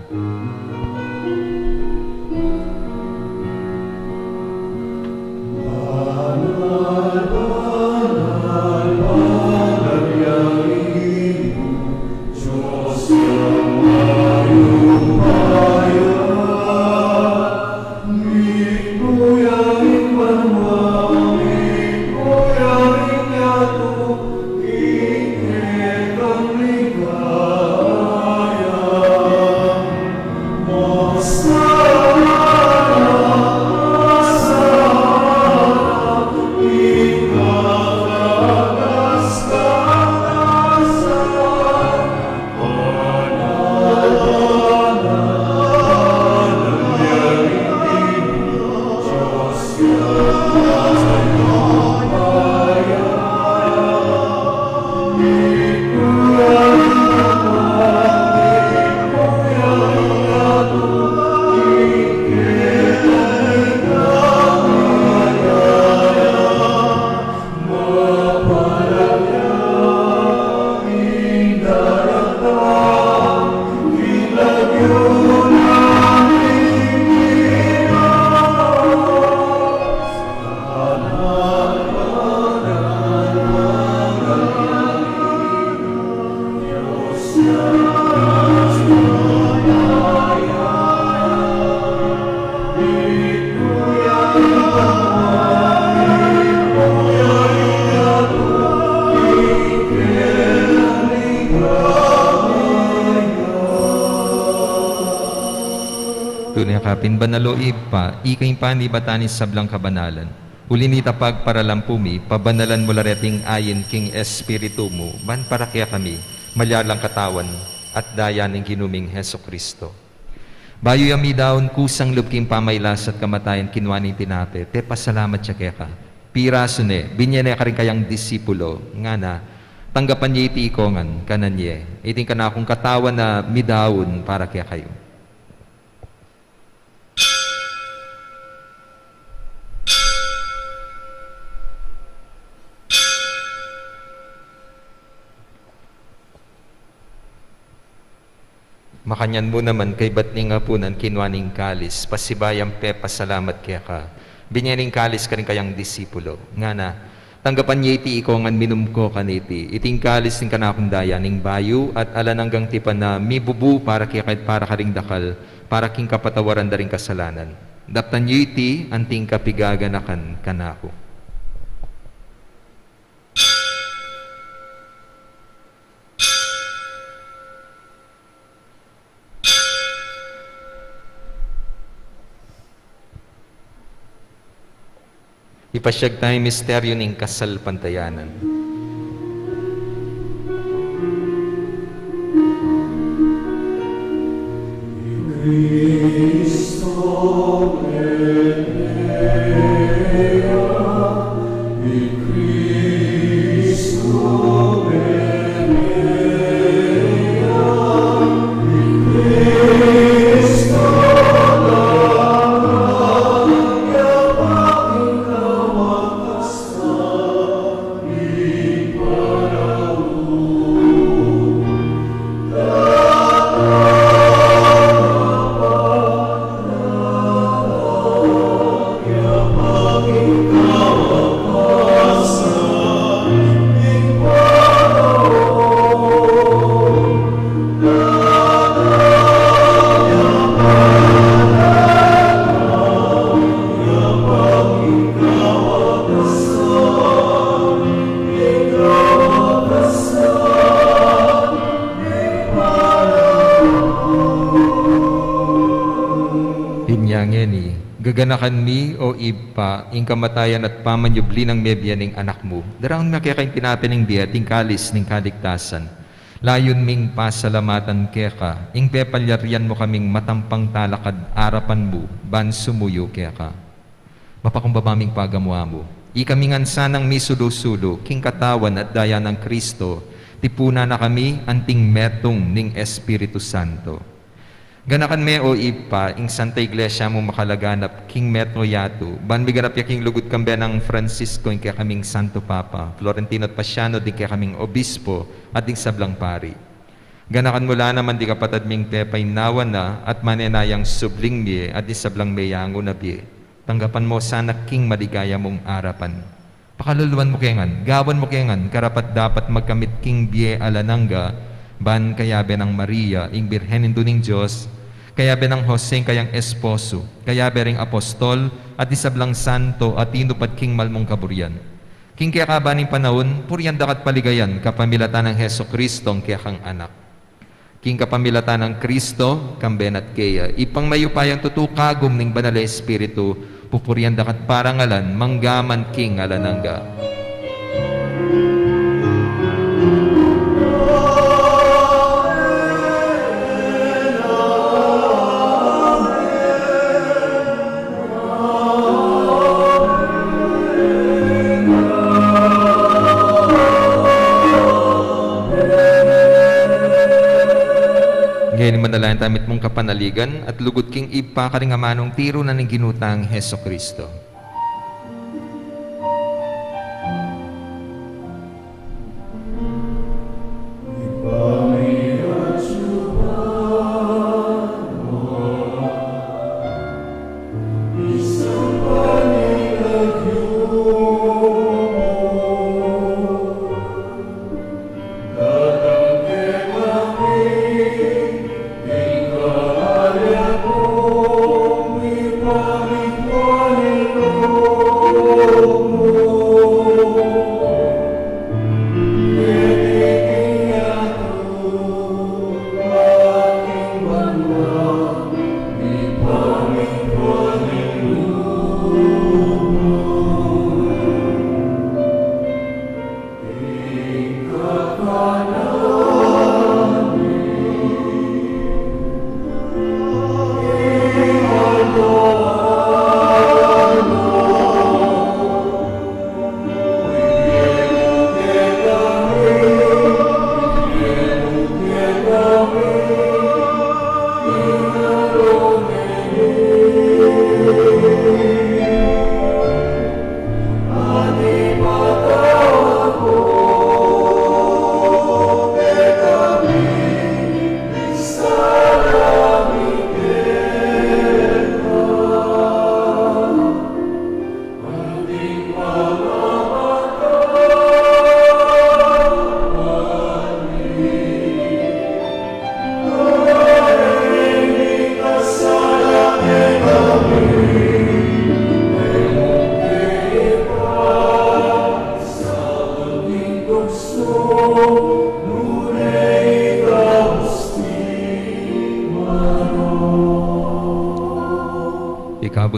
Tunay kapin banalo ipa, ikay panibatanis sablang kabanalan. Ulinita pag para lampumi, pabanalan mo lareting ayin king espiritu mo, ban para kaya kami. malyalang katawan, at daya ng ginuming Heso Kristo. Bayo yami daon kusang lubking pamaylas at kamatayan kinwaning tinape, te pasalamat siya kaya ka. Piraso ne, binyene ka rin kayang disipulo, nga na, tanggapan niya iti ikongan, kanan niya. Iting ka na akong katawan na midaon para kaya kayo. Makanyan mo naman kay batning apunan kinwaning kalis, pasibayang pe pasalamat kaya ka. Binyaning kalis ka rin kayang disipulo. Nga na, tanggapan niya iti ikongan minum ko kaniti. Iting kalis ng kanakong daya ning bayu at alananggang tipan na mibubu para kaya kahit para ka ring dakal, para king kapatawaran da ring kasalanan. Daptan niyo iti anting kapigaganakan kanako. Ipasyag tayo misteryo ng kasal pantayanan. Hinyangeni, gaganakan mi o ipa, ing kamatayan at pamanyubli ng mebya ning anak mo. Daraon na kaya kayong tinapin ng biya, ting kalis ning kaligtasan. Layon ming pasalamatan kaya ka, ing pepalyarian mo kaming matampang talakad arapan mo, ban sumuyo kaya ka. Mapakumbabaming pagamuha mo. Ikamingan sanang misulo-sulo, king katawan at daya ng Kristo, tipuna na kami anting metong ning Espiritu Santo. Ganakan me o ipa, ing Santa Iglesia mo makalaganap, king metro yato, ban miganap ya king lugod kambe ng Francisco, ing kaya kaming Santo Papa, Florentino at Pasiano, din kaya kaming Obispo, at ding sablang pari. Ganakan mula naman di kapatad ming pepay nawan na, at manenayang subling miye, at di sablang meyango na biye. Tanggapan mo sana king maligaya mong arapan. Pakaluluan mo kengan, gawan mo kengan, karapat dapat magkamit king biye alananga, ban kayabe ng Maria, ing birhenin duning Diyos, kayabe ng Jose kayang esposo, kayabe ring apostol, at isablang santo, at tinupad king malmong kaburyan. King kaya kabaning panahon, puryan dakat paligayan, kapamilatan ng Heso Kristo, ang kaya kang anak. King kapamilatan ng Kristo, kamben at kaya, ipang mayupayang tutukagom ning banal na Espiritu, pupuryan dakat parangalan, manggaman king alanangga. Ngayon manalayan tamit mong kapanaligan at lugod king ipa karingamanong tiro na ng ginutang Heso Kristo. Amen.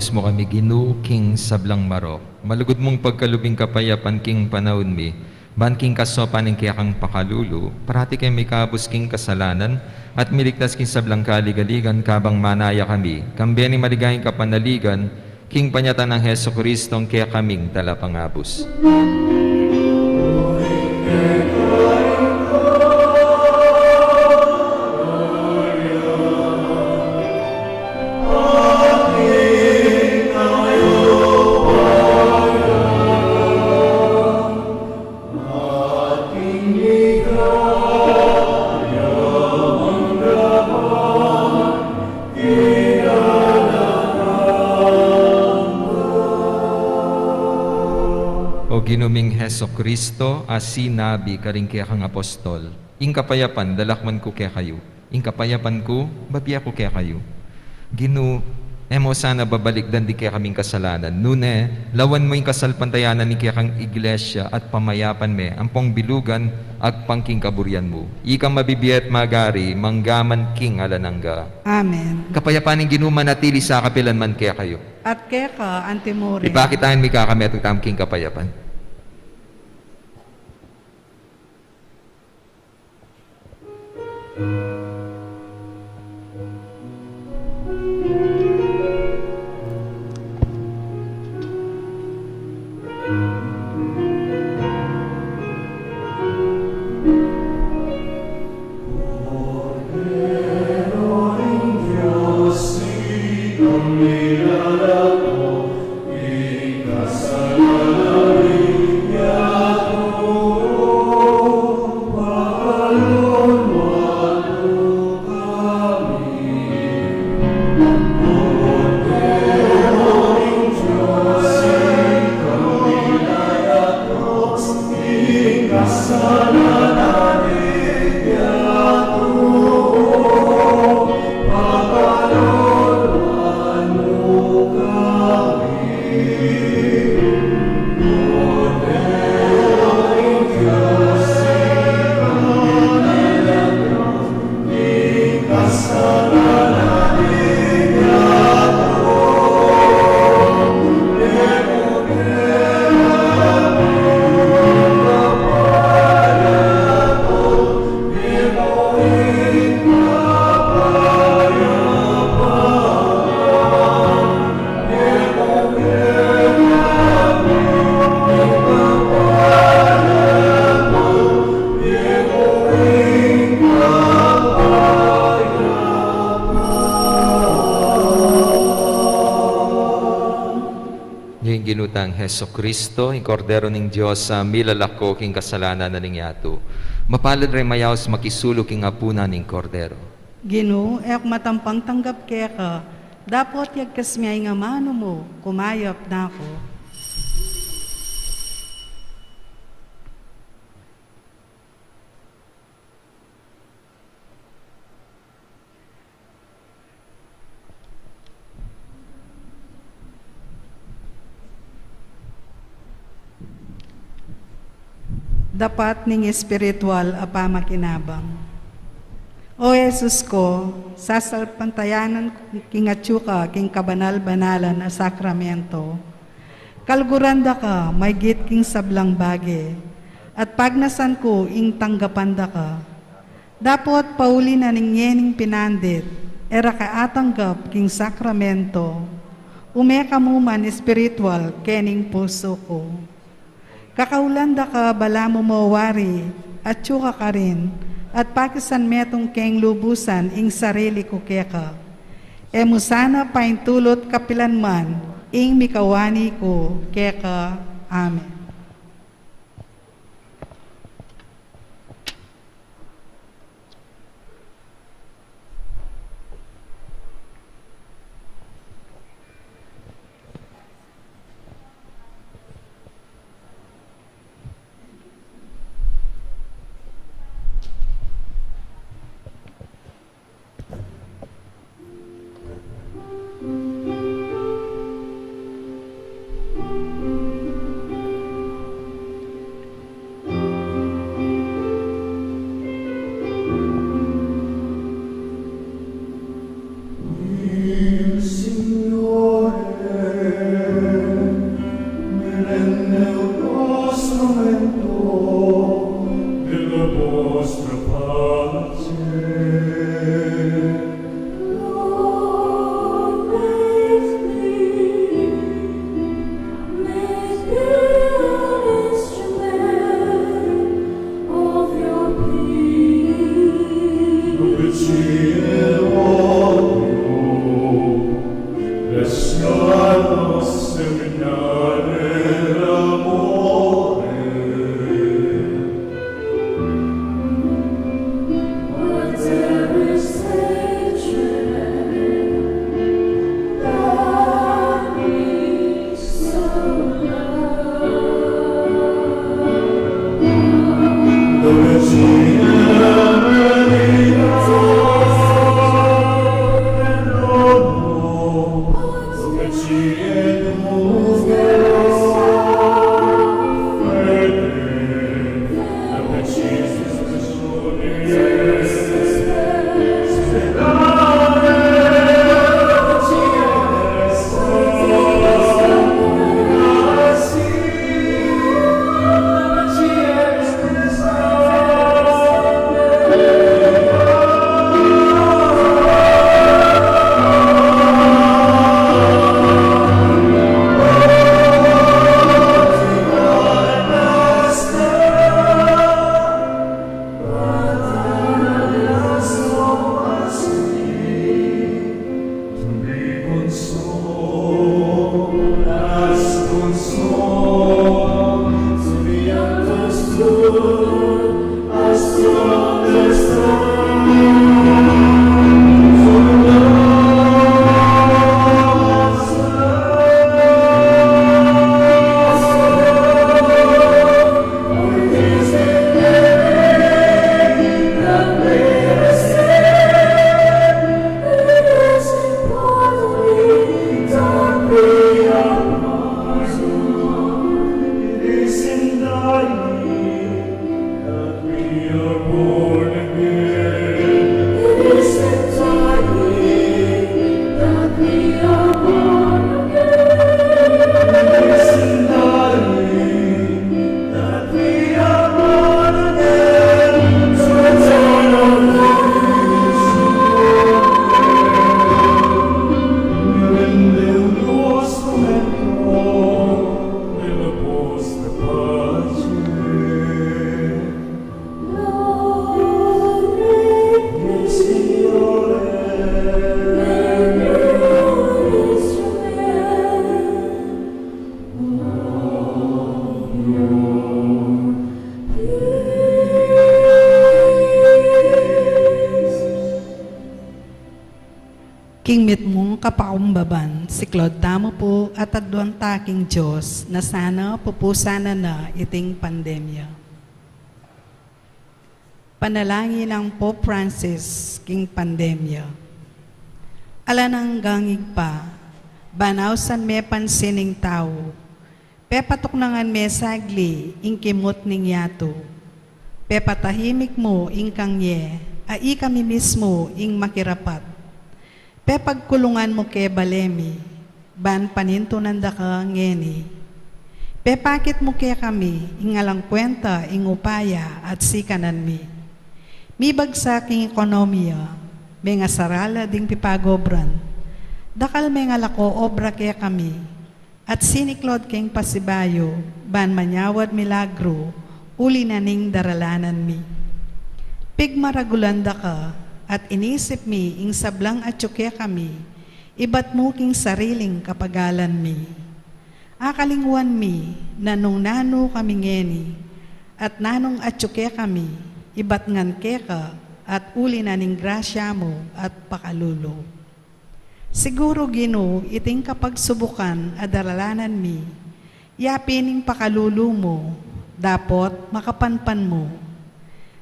pagpus mo kami Ginoo king sablang marok. Malugod mong pagkalubing kapayapan king panahon mi. Ban king kasopan ng kaya kang pakalulu. Parati kay may kabus king kasalanan at miligtas king sablang kaligaligan kabang manaya kami. Kambiyan ni maligayang kapanaligan king panyatan ng Heso Kristo ang kaya kaming talapangabos. O ginuming Heso Kristo, sinabi karing kaya kang apostol, ing kapayapan dalakman ko kaya kayo, ing kapayapan ko, babiya ko kaya kayo. Ginu, emo sana babalik dan di kaya kaming kasalanan. Nune, lawan mo yung kasalpantayanan ni kaya kang iglesia at pamayapan me, ang pong bilugan at pangking kaburyan mo. Ikang mabibiyat magari, manggaman king alanangga. Amen. Kapayapan ng ginuman natili sa kapilan man kaya kayo. At kaya ka, Antimore. Ipakitaan mi kakami at king kapayapan. Yung ginutang Heso Kristo, yung kordero ng Diyos sa milalako king kasalanan na ningyato. Mapalad rin mayaos makisulok king apuna ning kordero. Ginu, ek matampang tanggap kaya ka. Dapat yagkas miyay nga mano mo, kumayap na ako. Dapat ning espiritual apamakinabang. O Jesus ko, sasalpantayanan king atsuka king kabanal-banalan na sakramento. Kalguranda ka, may git king sablang bage, at pagnasan ko ing tanggapanda ka. Dapat pauli na ning yening pinandit, era ka atanggap king sakramento. Umeka mo man espiritual kening puso ko. Kakaulanda ka bala mo mawari, at tsuka ka rin, at pakisan metong keng lubusan ing sarili ko keka. Emo sana paintulot kapilan man, ing mikawani ko keka. Amen. King mit mong kapakumbaban, si Claude Damo po at adwan taking Diyos na sana pupusana na iting pandemya. Panalangin ng Pope Francis, King Pandemya. Alanang gangig pa, banaw san me pansining tao, pepatok nangan me sagli, ing kimot ning yato, pepatahimik mo ing kangye, ai kami mismo ing makirapat, pepagkulungan mo ke balemi, ban paninto nanda ka ngeni, pepakit mo ke kami, ing alang kwenta ing upaya at sikanan mi. Mi bagsaking ekonomiya, may nga sarala ding pipagobran. Dakal may nga lako obra kaya kami, at siniklod keng pasibayo, ban manyawad milagro, uli na ning daralanan mi. Pigmaragulanda ka, at inisip mi ing sablang atsuke kami, ibat mo king sariling kapagalan mi. Akalingwan mi, nanong nano kami ngeni, at nanong atsuke kami, ibat ngan keka at uli na ning grasya mo at pakalulo. Siguro Ginoo iting kapagsubukan adaralanan mi, yapining pakalulo mo, dapot makapanpan mo.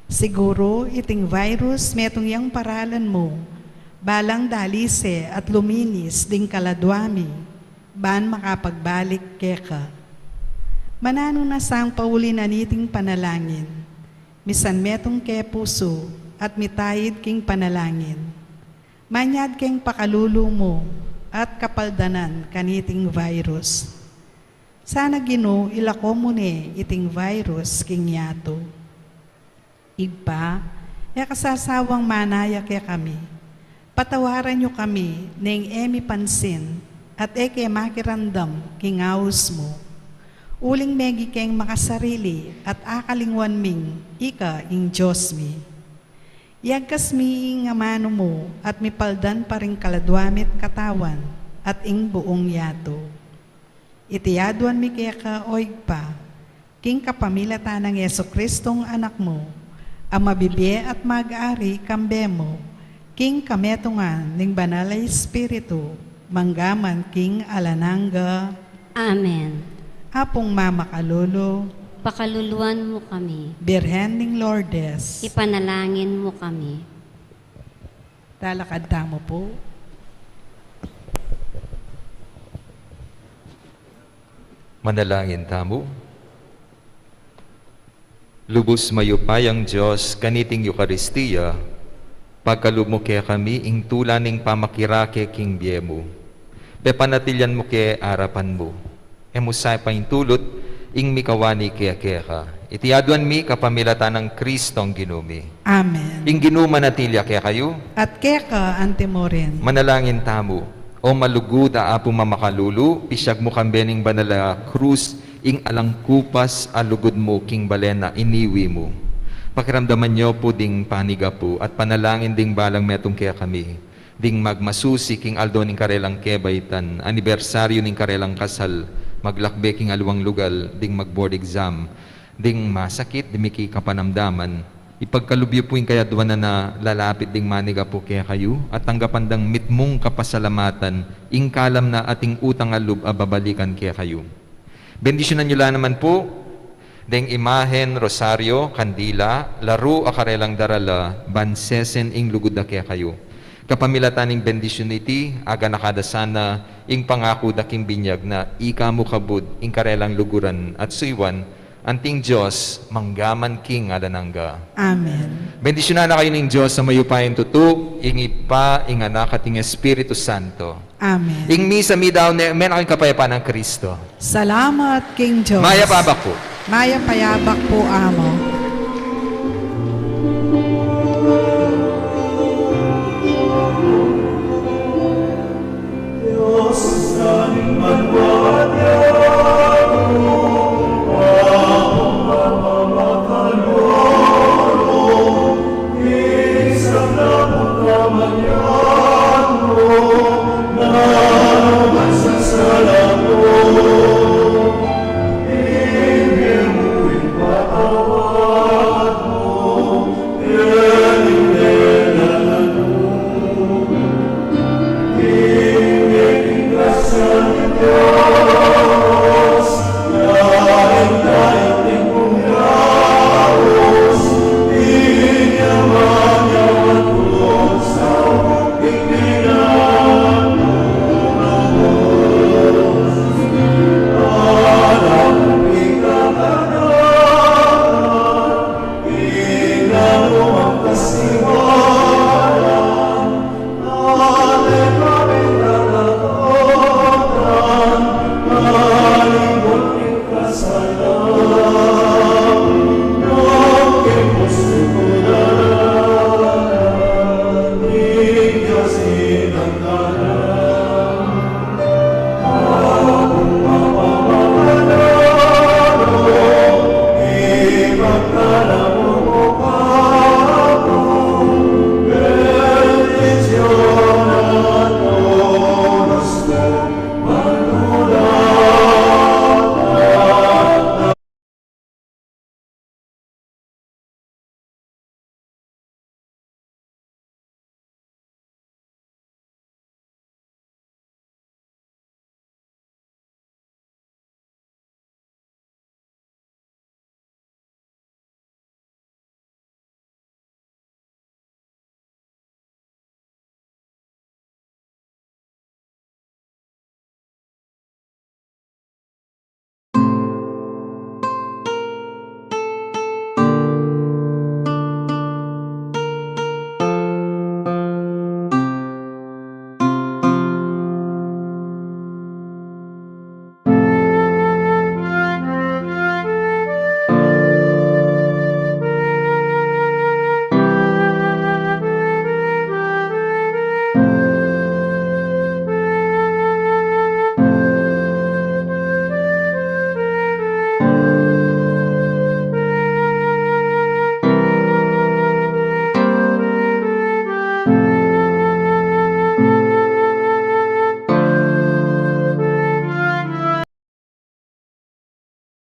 Siguro iting virus metong yang paralan mo, balang dalise at luminis ding kaladwami, ban makapagbalik keka. Manano na sang pauli na niting panalangin, misan metong ke puso at mitayid king panalangin. Manyad keng pakalulo mo at kapaldanan kaniting virus. Sana Ginoo ilako mo ne iting virus king yato. Igpa, kasasawang manaya kaya kami. Patawaran nyo kami neng emi pansin at eke makirandam king awos mo. Uling megi keng makasarili at akalingwan ming ika ing Diyos mi. Yagkas mi ing amano mo at mipaldan pa rin kaladwamit katawan at ing buong yato. Itiyaduan mi kaya ka oig pa, king kapamilata ng Yeso Kristong anak mo, ang mabibye at mag-ari kambe mo, king kametungan ning banalay Espiritu, manggaman king alananga. Amen. Apong Mama Kalolo, Pakaluluan mo kami. Birhen ning Lourdes, Ipanalangin mo kami. talakad tamo po. Manalangin tamo. Lubos mayupayang Diyos, kaniting Eukaristiya, pagkalub mo kaya kami, ing tulaning pamakirake king biyemo. Pepanatilyan mo kaya arapan mo. Emusay pa intulot, ing mikawani kaya ka. Itiyaduan mi kapamilatan ng Kristong ginumi. Amen. Ing ginumanatilya kaya kayo, At keka antimorin, manalangin tamo. O malugod apo mamakalulu, isyag mo kambening banala krus, ing alang kupas alugod mo king balena iniwi mo. Pakiramdaman nyo po ding paniga po at panalangin ding balang metong kaya kami. Ding magmasusi king aldo ning karelang kebaitan, anibersaryo ning karelang kasal, maglakbe king aluwang lugal, ding mag-board exam, ding masakit, dimiki kapanamdaman. Ipagkalubyo po yung kaya duwan na lalapit ding maniga po kaya kayo at tanggapan dang mitmong kapasalamatan, ing kalam na ating utang alub ababalikan kaya kayo. Bendisyonan nyo lang naman po, ding imahen, rosaryo, kandila, laro akarelang darala, bansesen ing lugod na kaya kayo. Kapamilatan ing bendisyoniti, aga nakadasana, ing pangako daking binyag na ika mo kabud, ing karelang luguran at suiwan, anting Diyos, manggaman king alanangga. Amen. Bendisyonan na kayo ng Diyos sa mayupayin tutu, ing ipa, ing anak at ing Espiritu Santo. Amen. Ing misa mi daw, men aking kapayapaan ng Kristo. Salamat King Diyos. Maya pabak po. Maya payabak po amo.